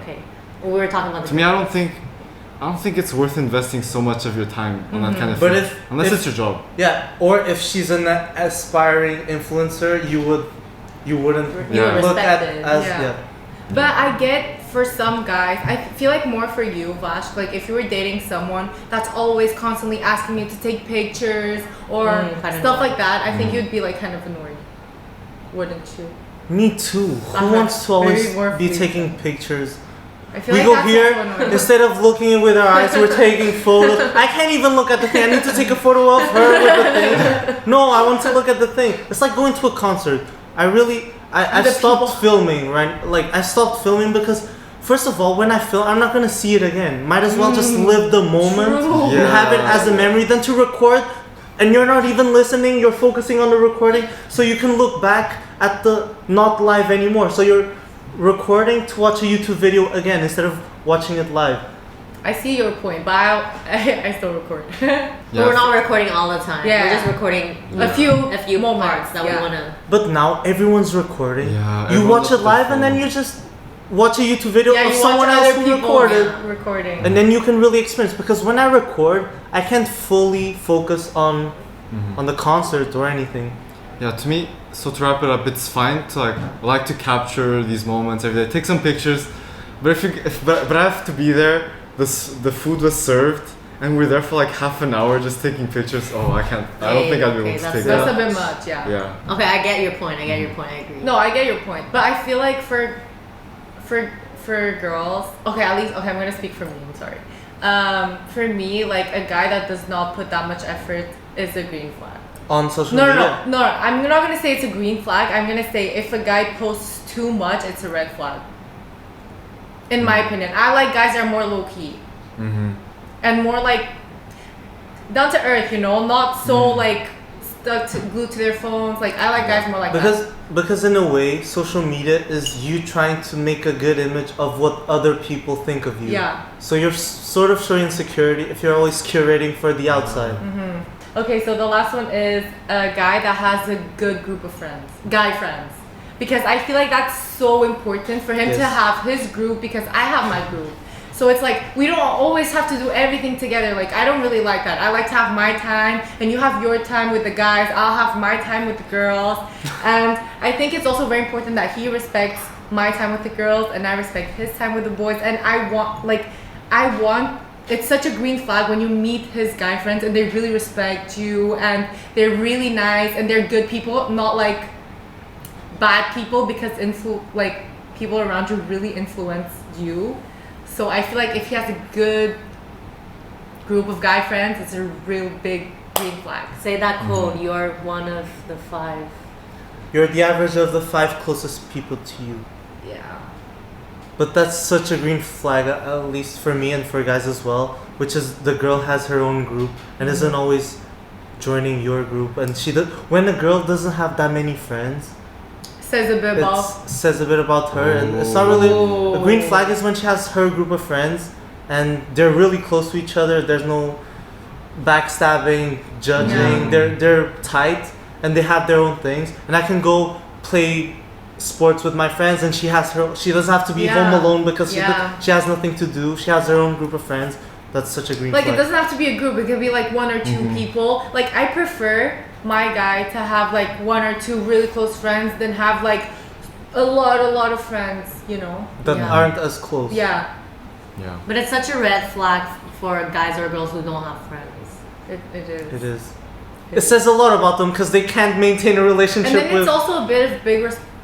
C: Well, we were talking about
D: to me, I don't think it's worth investing so much of your time on that kind of
B: But
D: thing. Unless
B: if-
D: it's your job.
B: Yeah, or if she's an aspiring influencer, you wouldn't
C: You would
B: look
C: respect
B: at
C: it.
B: as
A: Yeah. But I get for some guys, I feel like more for you, Vash, like if you were dating someone that's always constantly asking you to take pictures or
C: kinda
A: stuff
C: annoying.
A: like that, I think you'd be like kind of annoyed. Wouldn't you?
B: Me too. Who
A: Uh-huh.
B: wants to always
A: Very more
B: be
A: free.
B: taking pictures?
A: I feel
B: we
A: like
B: go
A: that's
B: here,
A: also annoying.
B: instead of looking with our eyes, we're taking photos. I can't even look at the thing. I need to take a photo of her with the thing. No, I want to look at the thing. It's like going to a concert. I stopped filming, right? Like, I stopped filming because, first of all, when I film, I'm not going to see it again. Might as well just live the moment and have it as a memory than to record. And you're not even listening, you're focusing on the recording. So you can look back at the not live anymore. So you're recording to watch a YouTube video again instead of watching it live.
A: I see your point, but I still record.
C: But we're not recording all the time.
A: Yeah.
C: We're just recording
A: a few
C: moments
A: parts
C: that we want to.
B: But now everyone's recording.
D: Yeah,
B: you
D: everyone
B: watch it
D: does
B: live and
D: their
B: then you just watch a YouTube video
A: Yeah,
B: of
A: you
B: someone
A: watch
B: else
A: other
B: who
A: people
B: recorded.
A: recording.
B: And then you can really experience, because when I record, I can't fully focus on the concert or anything.
D: Yeah, to me, so to wrap it up, it's fine to like to capture these moments every day, take some pictures. But but I have to be there. The food was served, and we're there for like half an hour just taking pictures. Oh, I can't. I don't think I'd be able to take
A: That's
D: that.
A: a bit much, yeah.
D: Yeah.
C: Okay, I get your point. I agree.
A: No, I get your point, but I feel like for girls, I'm gonna speak for me. I'm sorry. For me, like a guy that does not put that much effort is a green flag.
B: On social media?
A: No. I'm not gonna say it's a green flag. I'm gonna say if a guy posts too much, it's a red flag. In my opinion, I like guys that are more low key and more like down to earth. Not so like glued to their phones. Like I like guys more like that.
B: Because in a way, social media is you trying to make a good image of what other people think of you.
A: Yeah.
B: So you're sort of showing insecurity if you're always curating for the outside.
A: Okay, so the last one is a guy that has a good group of friends, guy friends. Because I feel like that's so important for him to have his group, because I have my group. So it's like, we don't always have to do everything together. Like, I don't really like that. I like to have my time, and you have your time with the guys. I'll have my time with the girls. And I think it's also very important that he respects my time with the girls, and I respect his time with the boys. And it's such a green flag when you meet his guy friends and they really respect you and they're really nice and they're good people, not like bad people, because people around you really influence you. So I feel like if he has a good group of guy friends, it's a real big green flag.
C: Say that quote. You're one of the 5.
B: You're the average of the 5 closest people to you.
A: Yeah.
B: But that's such a green flag, at least for me and for guys as well, which is the girl has her own group and isn't always joining your group. And when a girl doesn't have that many friends,
A: says a bit about her. And it's not really a green flag is when she has her group of friends and they're really close to each other. There's no backstabbing, judging. They're tight and they have their own things. And I can go play sports with my friends and she doesn't have to be home alone because she has nothing to do. She has her own group of friends. That's such a green flag. It doesn't have to be a group. It could be like 1 or 2 people. Like, I prefer my guy to have like 1 or 2 really close friends than have like a lot of friends,
B: that aren't as close.
A: Yeah.
C: But it's such a red flag for guys or girls who don't have friends.
A: It is.
B: It is. It says a lot about them because they can't maintain a relationship with...
A: And then it's also a bit of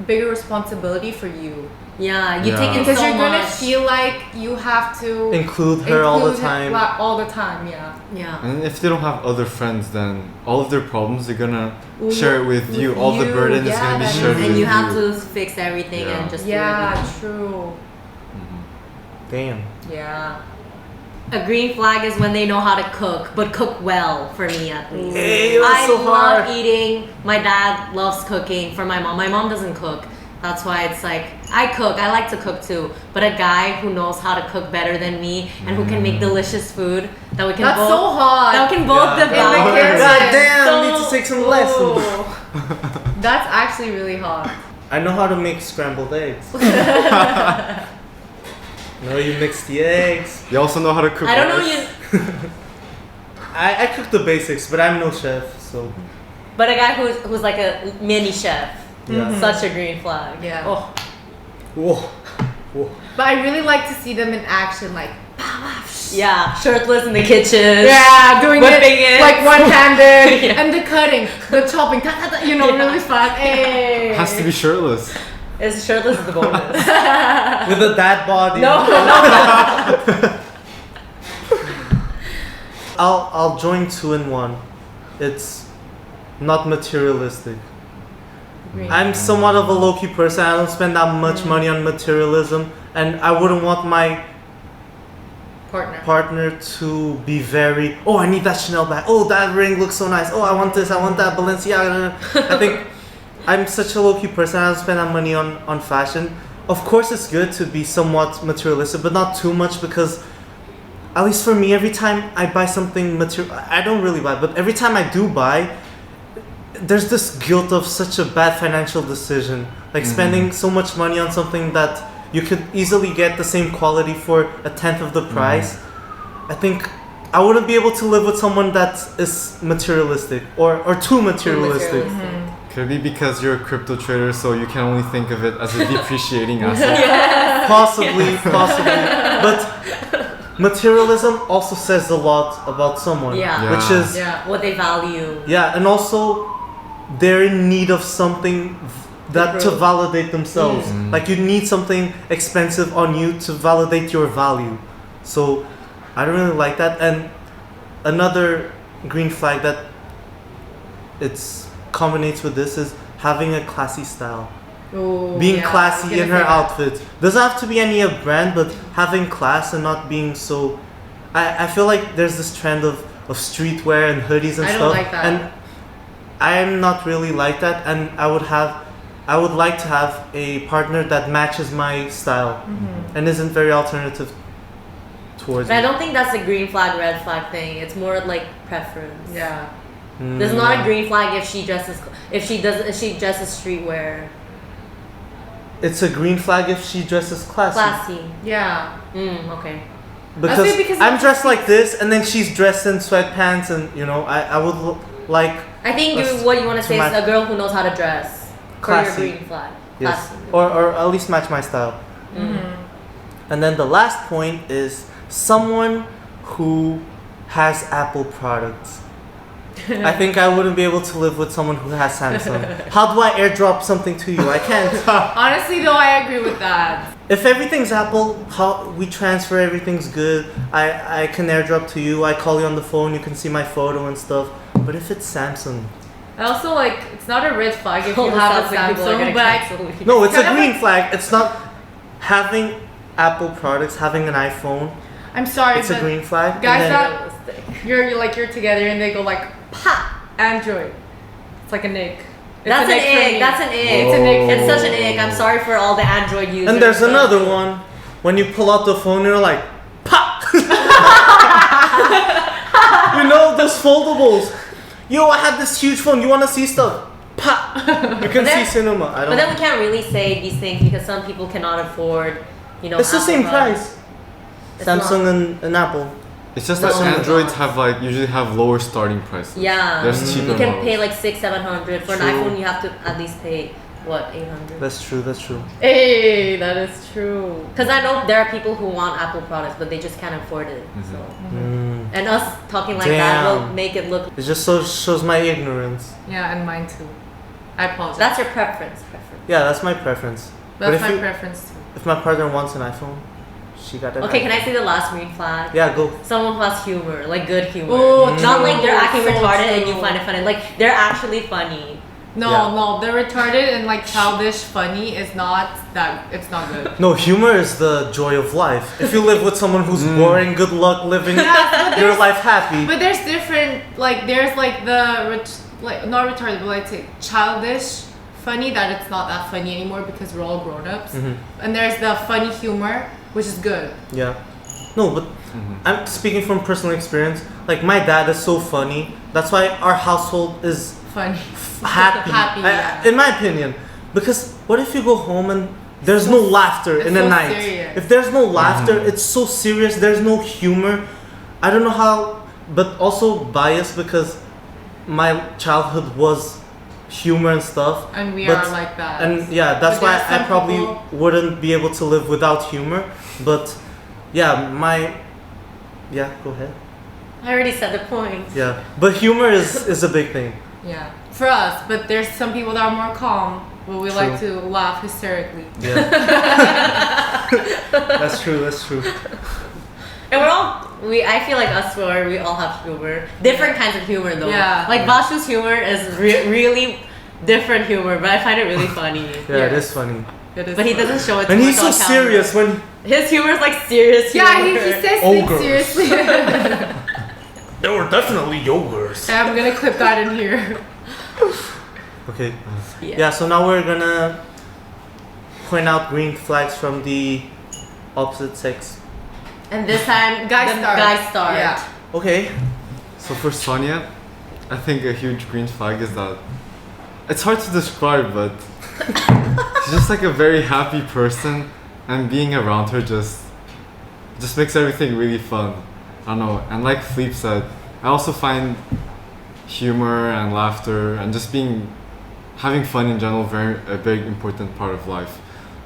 A: bigger responsibility for you.
C: Yeah, you take it
A: because
C: so
A: you're
C: much.
A: gonna feel like you have to
B: include her all the time.
C: Yeah.
D: And if they don't have other friends, then all of their problems they're gonna share it with you. All the burden is gonna be shared with you.
C: And you have to fix everything and just do it.
A: True.
B: Damn.
A: Yeah.
C: A green flag is when they know how to cook, but cook well, for me at least.
B: Hey, that's so hard.
C: I love eating. My dad loves cooking for my mom. My mom doesn't cook. That's why it's like, I cook. I like to cook too. But a guy who knows how to cook better than me and who can make delicious food that we can
A: That's so hard.
C: That we can both develop.
B: God damn, need to take some lessons.
A: That's actually really hard.
B: I know how to make scrambled eggs. You mix the eggs.
D: You also know how to cook.
C: I don't know
B: I cook the basics, but I'm no chef, so.
C: But a guy who's like a mini chef.
B: Yeah.
C: Such a green flag.
A: Yeah.
C: Oh.
B: Whoa.
A: But I really like to see them in action, like.
C: Yeah, shirtless in the kitchen.
A: Yeah, doing
C: it
A: like one-handed, and the cutting, the chopping, really fun. Hey.
D: Has to be shirtless.
C: Is shirtless is the bonus.
B: With a dad body.
C: No.
B: I'll join 2 in 1. It's not materialistic. I'm somewhat of a low-key person. I don't spend that much money on materialism, and I wouldn't want my partner to be very, oh, I need that Chanel bag. Oh, that ring looks so nice. Oh, I want this. I want that Balenciaga. I think I'm such a low-key person. I don't spend that money on fashion. Of course, it's good to be somewhat materialistic, but not too much, because at least for me, every time I buy something material, I don't really buy, but every time I do buy, there's this guilt of such a bad financial decision, like spending so much money on something that you could easily get the same quality for a tenth of the price. I think I wouldn't be able to live with someone that is materialistic or too materialistic.
D: Could it be because you're a crypto trader, so you can only think of it as a depreciating asset?
B: Possibly. But materialism also says a lot about someone, which is
C: what they value.
B: Yeah, and also they're in need of something that to validate themselves. Like you need something expensive on you to validate your value. So I don't really like that. And another green flag that it's combinates with this is having a classy style. Being classy in her outfit. Doesn't have to be any brand, but having class and not being so. I feel like there's this trend of streetwear and hoodies and stuff. I don't like that. And I'm not really like that, and I would like to have a partner that matches my style and isn't very alternative towards
C: But
B: me.
C: I don't think that's a green flag, red flag thing. It's more like preference.
A: Yeah.
C: There's not a green flag if she dresses streetwear.
B: It's a green flag if she dresses classy.
A: Yeah.
C: Okay.
B: Because I'm dressed like this, and then she's dressed in sweatpants, and I would like.
C: I think what you want to say is a girl who knows how to dress.
B: Classy.
C: For your green flag.
B: Yes.
C: Classy.
B: Or at least match my style. And then the last point is someone who has Apple products. I think I wouldn't be able to live with someone who has Samsung. How do I AirDrop something to you? I can't.
A: Honestly, though, I agree with that.
B: If everything's Apple, how we transfer, everything's good. I can AirDrop to you. I call you on the phone. You can see my photo and stuff. But if it's Samsung,
A: I also it's not a red flag if you have a Samsung, but
B: no, it's a green flag. It's not having Apple products, having an iPhone.
A: I'm sorry,
B: it's a green flag.
A: Guys that you're together and they go like, "Pa, Android." It's like an ick.
C: That's an ick. That's an ick.
A: It's an ick.
C: It's such an ick. I'm sorry for all the Android users.
B: And there's another one. When you pull out the phone, you're like, "Pa." Those foldables. Yo, I have this huge phone. You want to see stuff? Pa! You can see cinema.
C: But then we can't really say these things because some people cannot afford,
B: It's the same price. Samsung and Apple.
D: It's just that Androids usually have lower starting prices.
C: Yeah.
D: There's cheaper
C: You can
D: models.
C: pay like $600-700. For an iPhone, you have to at least pay $800.
B: That's true.
A: Hey, that is true.
C: Because I know there are people who want Apple products, but they just can't afford it. So. And us talking like that will make it look.
B: It just shows my ignorance.
A: Yeah, and mine too. I apologize.
C: That's your preference.
B: Yeah, that's my preference.
A: That's my preference too.
B: If my partner wants an iPhone, she got it.
C: Okay, can I see the last green flag?
B: Yeah, go.
C: Someone who has humor, like good humor.
A: Oh,
C: not like they're acting
A: so
C: retarded
A: true.
C: and you find it funny. Like they're actually funny.
A: No, they're retarded and childish funny is not that. It's not good.
B: No, humor is the joy of life. If you live with someone who's boring, good luck living your life happy.
A: But there's different. There's not retarded, but say childish funny that it's not that funny anymore because we're all grown ups. And there's the funny humor, which is good.
B: Yeah. No, but I'm speaking from personal experience. My dad is so funny. That's why our household is
A: funny.
B: Happy.
A: Yeah.
B: In my opinion. Because what if you go home and there's no laughter in the night?
A: Serious.
B: If there's no laughter, it's so serious. There's no humor. I don't know how, but also biased because my childhood was humor and stuff.
A: And we are like that.
B: And that's why I probably wouldn't be able to live without humor. But go ahead.
C: I already said the point.
B: Yeah, but humor is a big thing.
A: Yeah, for us. But there's some people that are more calm but we like to laugh hysterically.
B: Yeah. That's true.
C: And I feel like us four, we all have humor. Different kinds of humor though.
A: Yeah.
C: Like Vashu's humor is really different humor, but I find it really funny.
B: Yeah, it is funny.
C: But he doesn't show it too
B: And
C: much
B: he's so
C: on camera.
B: serious when...
C: His humor is like serious humor.
A: Yeah, he says things
B: Ogres.
A: seriously.
B: They were definitely yogurts.
A: I'm gonna clip that in here.
B: Okay. Yeah, so now we're gonna point out green flags from the opposite sex.
C: And this time,
A: Guys start. Yeah.
B: Okay.
D: So for Sonia, I think a huge green flag is that it's hard to describe, but she's just like a very happy person, and being around her just makes everything really fun. I don't know. And like Philippe said, I also find humor and laughter and just having fun in general a very important part of life.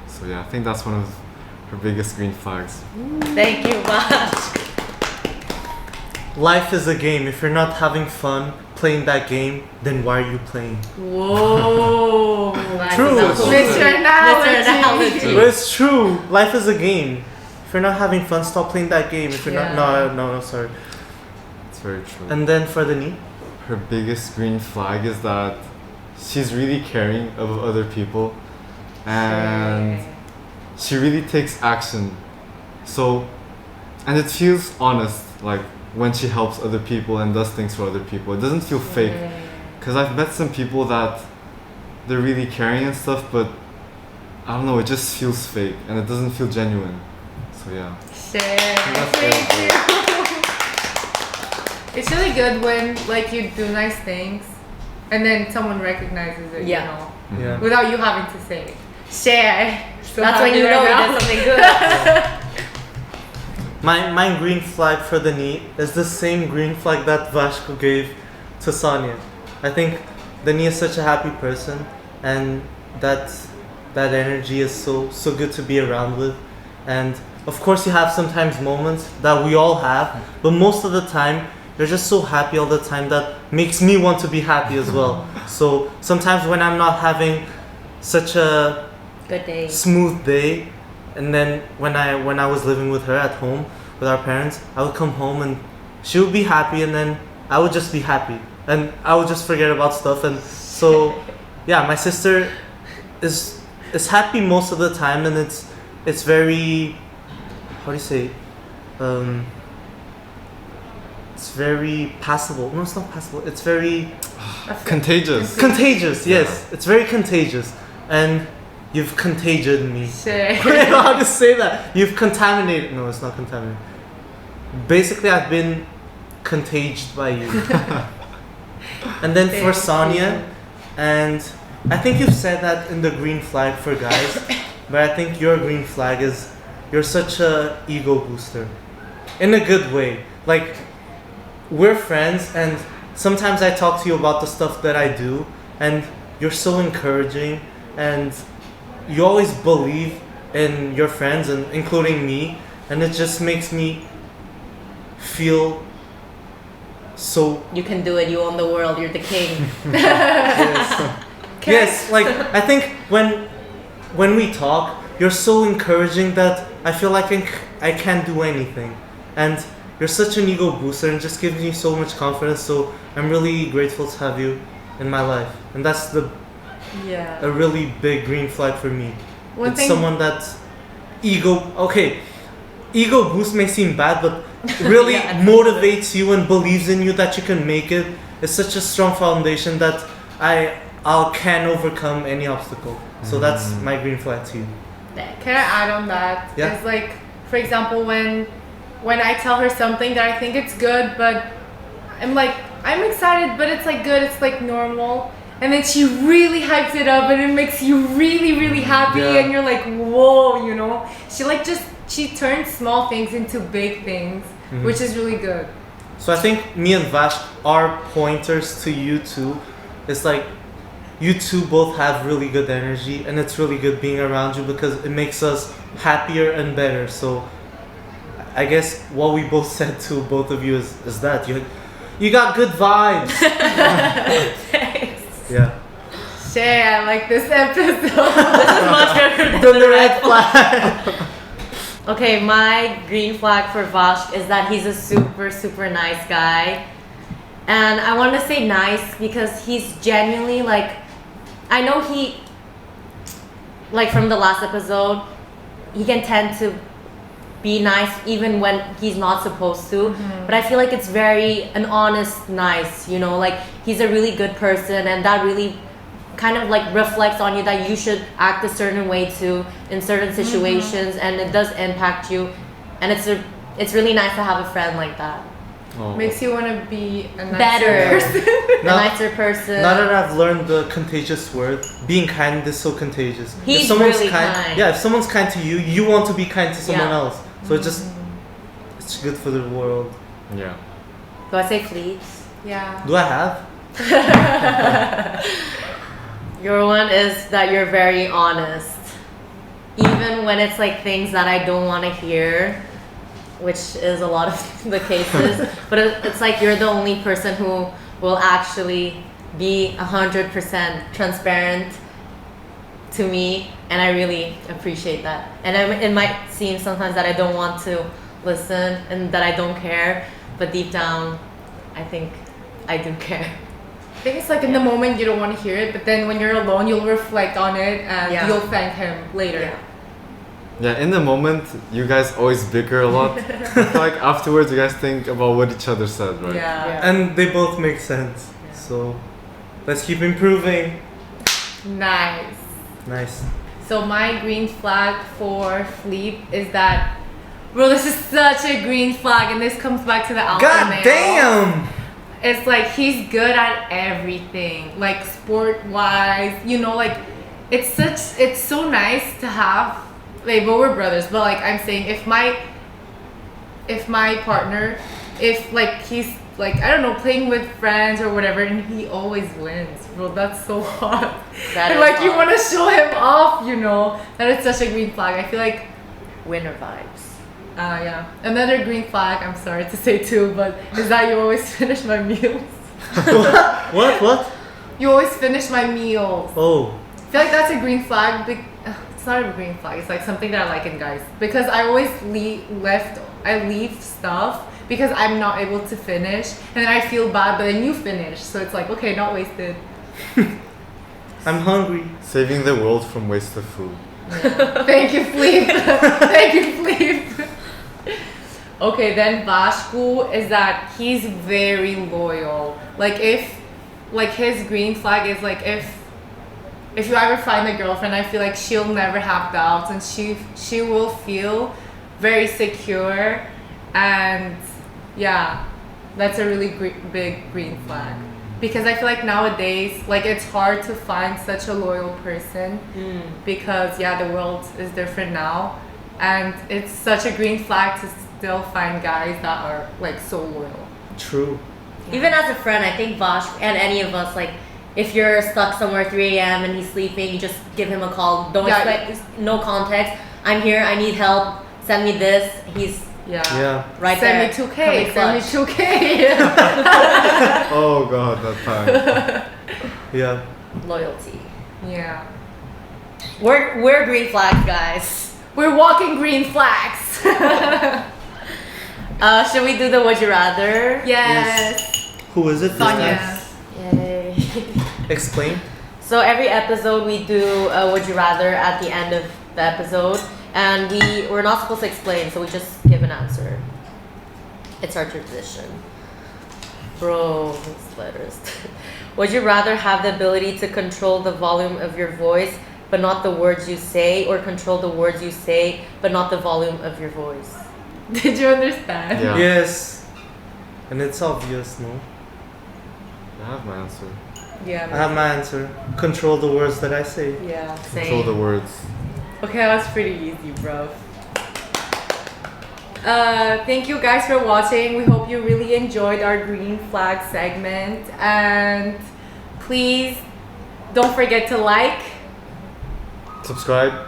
D: So yeah, I think that's one of her biggest green flags.
C: Thank you, Vash.
B: Life is a game. If you're not having fun playing that game, then why are you playing?
C: Whoa.
B: True.
A: Mr. Analogy.
B: But it's true. Life is a game. If you're not having fun, stop playing that game. If you're not... No, sorry.
D: It's very true.
B: And then for the knee?
D: Her biggest green flag is that she's really caring of other people. And she really takes action. So... And it feels honest, like when she helps other people and does things for other people. It doesn't feel fake. Because I've met some people that they're really caring and stuff, but I don't know, it just feels fake and it doesn't feel genuine. So yeah.
A: It's really good when like you do nice things and then someone recognizes it, you know, without you having to say it.
C: Share.
A: So
C: that's when you know we did something good.
B: My green flag for the knee is the same green flag that Vashko gave to Sonia. I think the knee is such a happy person, and that energy is so good to be around with. And of course you have sometimes moments that we all have, but most of the time you're just so happy all the time that makes me want to be happy as well. So sometimes when I'm not having such a
C: good day,
B: smooth day, and then when I was living with her at home with our parents, I would come home and she would be happy, and then I would just be happy, and I would just forget about stuff. And so yeah, my sister is happy most of the time, and it's very, how do you say, it's very passable. No, it's not passable. It's very
D: contagious.
B: Contagious, yes. It's very contagious. And you've contagious me.
A: Shit.
B: I don't know how to say that. You've contaminated. No, it's not contaminated. Basically, I've been contaged by you. And then for Sonia, and I think you've said that in the green flag for guys, but I think your green flag is you're such a ego booster. In a good way. Like, we're friends, and sometimes I talk to you about the stuff that I do, and you're so encouraging, and you always believe in your friends, and including me, and it just makes me feel so...
C: You can do it, you own the world, you're the king.
B: Yes. Yes, like, I think when we talk, you're so encouraging that I feel like I can't do anything. And you're such an ego booster, and just gives me so much confidence, so I'm really grateful to have you in my life. And that's a really big green flag for me. Someone that's ego boost may seem bad, but really motivates you and believes in you that you can make it. It's such a strong foundation that I can overcome any obstacle. So that's my green flag to you.
A: Can I add on that?
B: Yeah.
A: It's like, for example, when I tell her something that I think it's good, but I'm excited, but it's like good, it's like normal. And then she really hypes it up, and it makes you really, really happy, and you're like, whoa, you know? She turns small things into big things, which is really good.
B: So I think me and Vash are pointers to you too. It's like, you two both have really good energy, and it's really good being around you because it makes us happier and better. So I guess what we both said to both of you is that you got good vibes.
C: Thanks.
B: Yeah.
A: Shay, I like this episode.
C: This is much better than the red flag. Okay, my green flag for Vash is that he's a super, super nice guy. And I want to say nice because he's genuinely like, I know he, like from the last episode, he can tend to be nice even when he's not supposed to. But I feel like it's very an honest nice, you know, like he's a really good person and that really kind of like reflects on you that you should act a certain way too in certain situations and it does impact you and it's really nice to have a friend like that.
A: Makes you want to be a nicer
C: Better
A: person.
C: a nicer person.
B: Now that I've learned the contagious word, being kind is so contagious.
C: He's
B: if someone's
C: really kind.
B: Yeah, if someone's kind to you, you want to be kind to someone
C: Yeah.
B: else. So it's good for the world.
D: Yeah.
C: Do I say fleets?
A: Yeah.
B: Do I have?
C: Your one is that you're very honest. Even when it's like things that I don't want to hear, which is a lot of the cases, but it's like you're the only person who will actually be 100% transparent to me, and I really appreciate that. And it might seem sometimes that I don't want to listen and that I don't care, but deep down, I think I do care.
A: I think it's like in the moment you don't want to hear it, but then when you're alone, you'll reflect on it and you'll thank him later.
D: Yeah, in the moment, you guys always bicker a lot. Like afterwards, you guys think about what each other said, right?
A: Yeah.
B: And they both make sense. So let's keep improving.
A: Nice.
B: Nice.
A: So my green flag for Fleep is that, bro, this is such a green flag, and this comes back to the alpha
B: God
A: male.
B: damn!
A: It's like he's good at everything, like sport-wise, you know, like it's so nice to have, like, but we're brothers, but like I'm saying, if my partner, if like he's like, I don't know, playing with friends or whatever, and he always wins, bro, that's so hot.
C: That
A: And
C: is
A: like you
C: hot.
A: want to show him off, you know, that is such a green flag. I feel like,
C: Winner vibes.
A: yeah. Another green flag, I'm sorry to say too, but is that you always finish my meals.
B: What?
A: You always finish my meals.
B: Oh.
A: I feel like that's a green flag. It's not a green flag. It's like something that I like in guys, because I always leave stuff because I'm not able to finish, and then I feel bad. But then you finish, so it's like, okay, not wasted.
B: I'm hungry.
D: Saving the world from waste of food.
A: Thank you, Fleep. Thank you, Fleep. Okay, then Vashku is that he's very loyal. Like his green flag is like if you ever find a girlfriend, I feel like she'll never have doubts, and she will feel very secure, and yeah, that's a really big green flag. Because I feel like nowadays, like it's hard to find such a loyal person, because the world is different now, and it's such a green flag to still find guys that are like so loyal.
B: True.
C: Even as a friend, I think Vash and any of us, like, if you're stuck somewhere 3 a.m. and he's sleeping, you just give him a call. Don't expect no context. I'm here. I need help. Send me this. He's right there.
A: Send me 2K. Send me 2K.
D: Oh god, that time.
B: Yeah.
C: Loyalty.
A: Yeah.
C: We're green flags, guys.
A: We're walking green flags.
C: Should we do the Would You Rather?
A: Yes.
B: Who is it this
A: Sonia.
B: time?
C: Yay.
B: Explain.
C: So every episode we do a Would You Rather at the end of the episode, and we're not supposed to explain, so we just give an answer. It's our tradition. Bro, these letters. Would you rather have the ability to control the volume of your voice but not the words you say, or control the words you say but not the volume of your voice?
A: Did you understand?
D: Yeah.
B: Yes. And it's obvious, no?
D: I have my answer.
A: Yeah.
B: I have my answer. Control the words that I say.
A: Yeah.
D: Control the words.
A: Okay, that's pretty easy, bro. Thank you guys for watching. We hope you really enjoyed our green flag segment, and please don't forget to like.
D: Subscribe.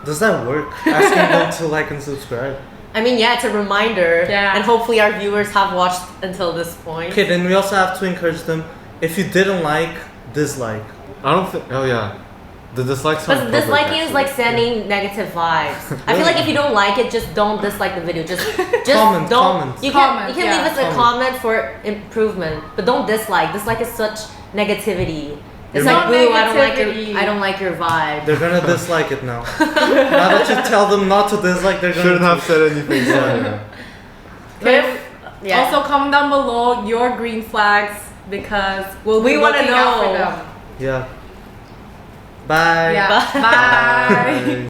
B: Does that work? Asking them to like and subscribe.
C: I mean, yeah, it's a reminder.
A: Yeah.
C: And hopefully our viewers have watched until this point.
B: Okay, then we also have to encourage them. If you didn't like, dislike.
D: I don't think. Oh yeah, the dislikes.
C: But disliking is like sending negative vibes. I feel like if you don't like it, just don't dislike the video. Just
B: Comment,
C: don't.
B: comments.
C: You can leave us a
B: Comment.
C: comment for improvement, but don't dislike. Dislike is such negativity. It's
B: It's
C: like,
A: not
C: boo,
A: negativity.
C: I don't like your vibe.
B: They're gonna dislike it now. Now that you tell them not to dislike, they're gonna.
D: Shouldn't have said anything.
C: Yeah.
A: Also, comment down below your green flags because
C: We wanna
A: looking out for
C: know.
A: them.
B: Yeah. Bye.
A: Yeah. Bye.